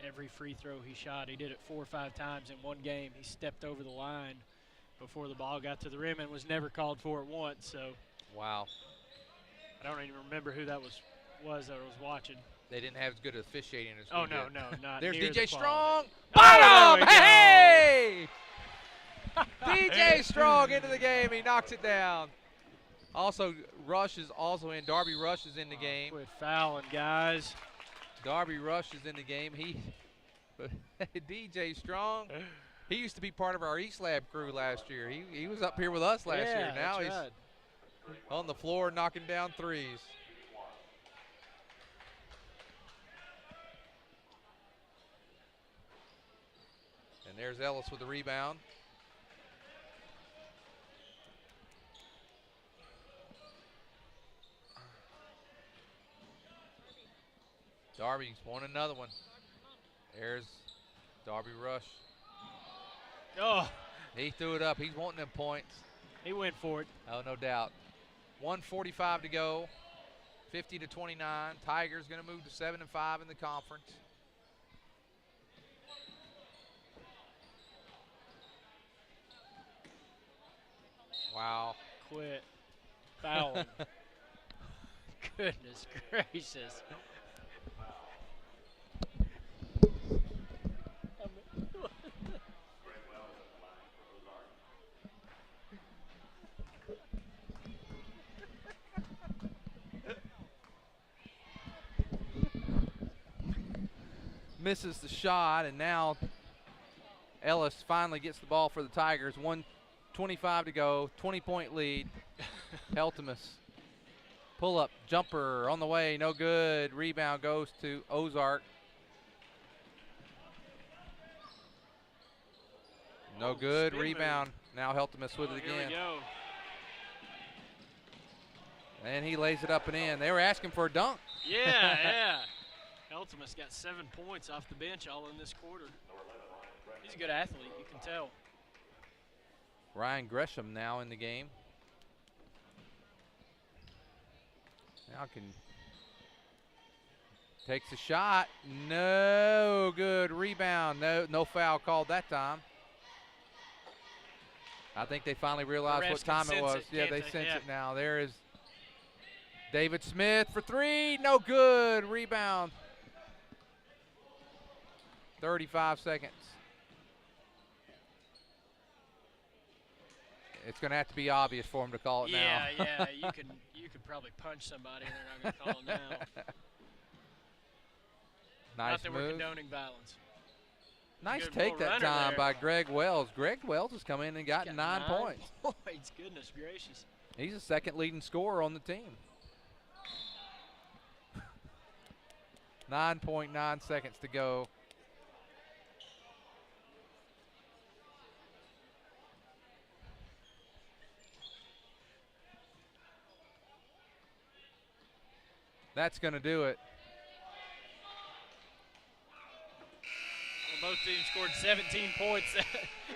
every free throw he shot, he did it 4 or 5 times in one game. He stepped over the line before the ball got to the rim and was never called for it once. So, wow. I don't even remember who that was that I was watching. They didn't have as good officiating as Oh, we no, did. not There's near DJ the Strong. Oh, Bottom! Hey! DJ Strong into the game. He knocks it down. Also, Rush is also in. Darby Rush is in the game. Quit fouling, guys. Darby Rush is in the game. DJ Strong, he used to be part of our East Lab crew last year. He was up here with us last year. Now he's on the floor knocking down threes. And there's Ellis with the rebound. Darby's won another one. There's Darby Rush. Oh. He threw it up. He's wanting them points. He went for it. Oh, no doubt. 1:45 to go. 50-29. Tigers going to move to 7-5 in the conference. Wow. Quit fouling. Goodness gracious. Misses the shot, and now Ellis finally gets the ball for the Tigers. 1:25 to go, 20-point lead. Heltemus. Pull up, jumper on the way, no good. Rebound goes to Ozark. No good. Rebound. Now Heltemus with it again. Here we go. And he lays it up and in. They were asking for a dunk. Yeah, yeah. Heltemus got 7 points off the bench all in this quarter. He's a good athlete, you can tell. Ryan Gresham now in the game. Now takes a shot. No good. Rebound. No foul called that time. I think they finally realized what time it was. Yeah, they sense it now. There is David Smith for 3. No good. Rebound. 35 seconds. It's going to have to be obvious for him to call it now. Yeah, you could probably punch somebody and they're not going to call it now. Nice not that move. We're condoning violence. Nice take that time there by Greg Wells. Greg Wells has come in and gotten 9 points. Goodness gracious. He's the second leading scorer on the team. 9.9 seconds to go. That's going to do it. Well, both teams scored 17 points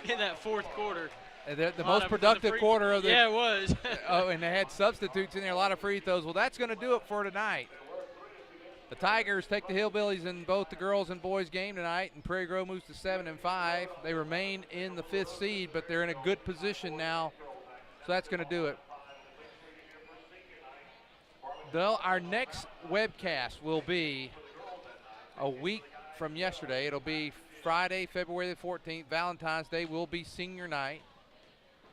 in that fourth quarter. The most productive quarter of the. Yeah, it was. Oh, and they had substitutes in there, a lot of free throws. Well, that's going to do it for tonight. The Tigers take the Hillbillies in both the girls and boys game tonight, and Prairie Grove moves to 7-5. They remain in the 5th seed, but they're in a good position now, so that's going to do it. Though our next webcast will be a week from yesterday. It'll be Friday, February the 14th. Valentine's Day will be senior night.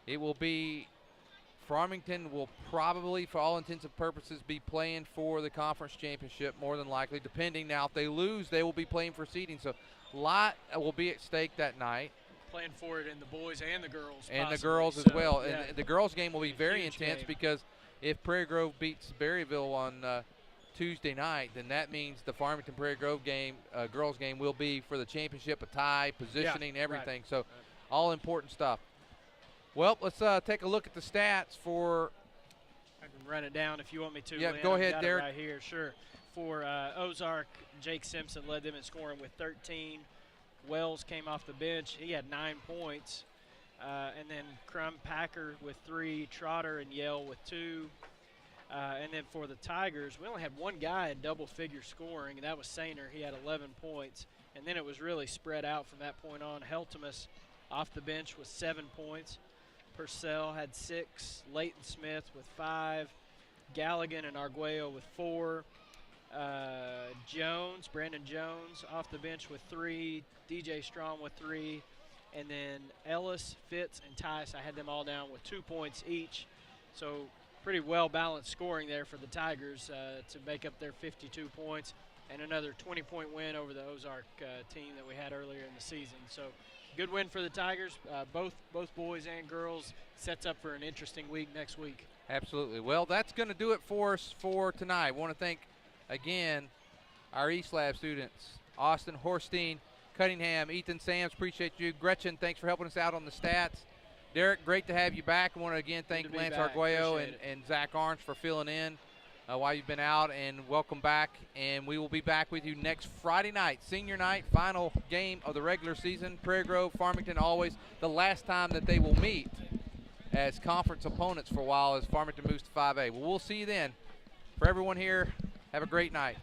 It will be Farmington will probably, for all intents and purposes, be playing for the conference championship more than likely. Depending now, if they lose, they will be playing for seeding. So a lot will be at stake that night. Playing for it in the boys and the girls. And possibly. the girls as well. Yeah. And the girls game will be very Huge intense game. because if Prairie Grove beats Berryville on Tuesday night, then that means the Farmington Prairie Grove game, girls game, will be for the championship, a tie, positioning, everything. Right. So all important stuff. Well, let's take a look at the stats for. I can run it down if you want me to. Yeah, Lynn. go I've ahead, got it Derek. right here, sure. For Ozark, Jake Simpson led them in scoring with 13. Wells came off the bench. He had 9 points. And then Crum Packer with 3, Trotter and Yell with 2. And then for the Tigers, we only had one guy in double-figure scoring, and that was Sainer. He had 11 points. And then it was really spread out from that point on. Heltemus off the bench with 7 points. Purcell had 6. Leighton Smith with 5. Galligan and Arguello with 4. Brandon Jones off the bench with 3. DJ Strong with 3. And then Ellis, Fitz, and Tice, I had them all down with 2 points each. So pretty well-balanced scoring there for the Tigers to make up their 52 points. And another 20-point win over the Ozark team that we had earlier in the season. So good win for the Tigers. Both boys and girls. Sets up for an interesting week next week. Absolutely. Well, that's going to do it for us for tonight. I want to thank, again, our East Lab students, Austin, Horstein, Cunningham, Ethan Sams, appreciate you. Gretchen, thanks for helping us out on the stats. Derek, great to have you back. I want to again thank Lance Arguello and Zach Arns for filling in while you've been out, and welcome back. And we will be back with you next Friday night, senior night, final game of the regular season. Prairie Grove, Farmington, always the last time that they will meet as conference opponents for a while as Farmington moves to 5A. Well, we'll see you then. For everyone here, have a great night.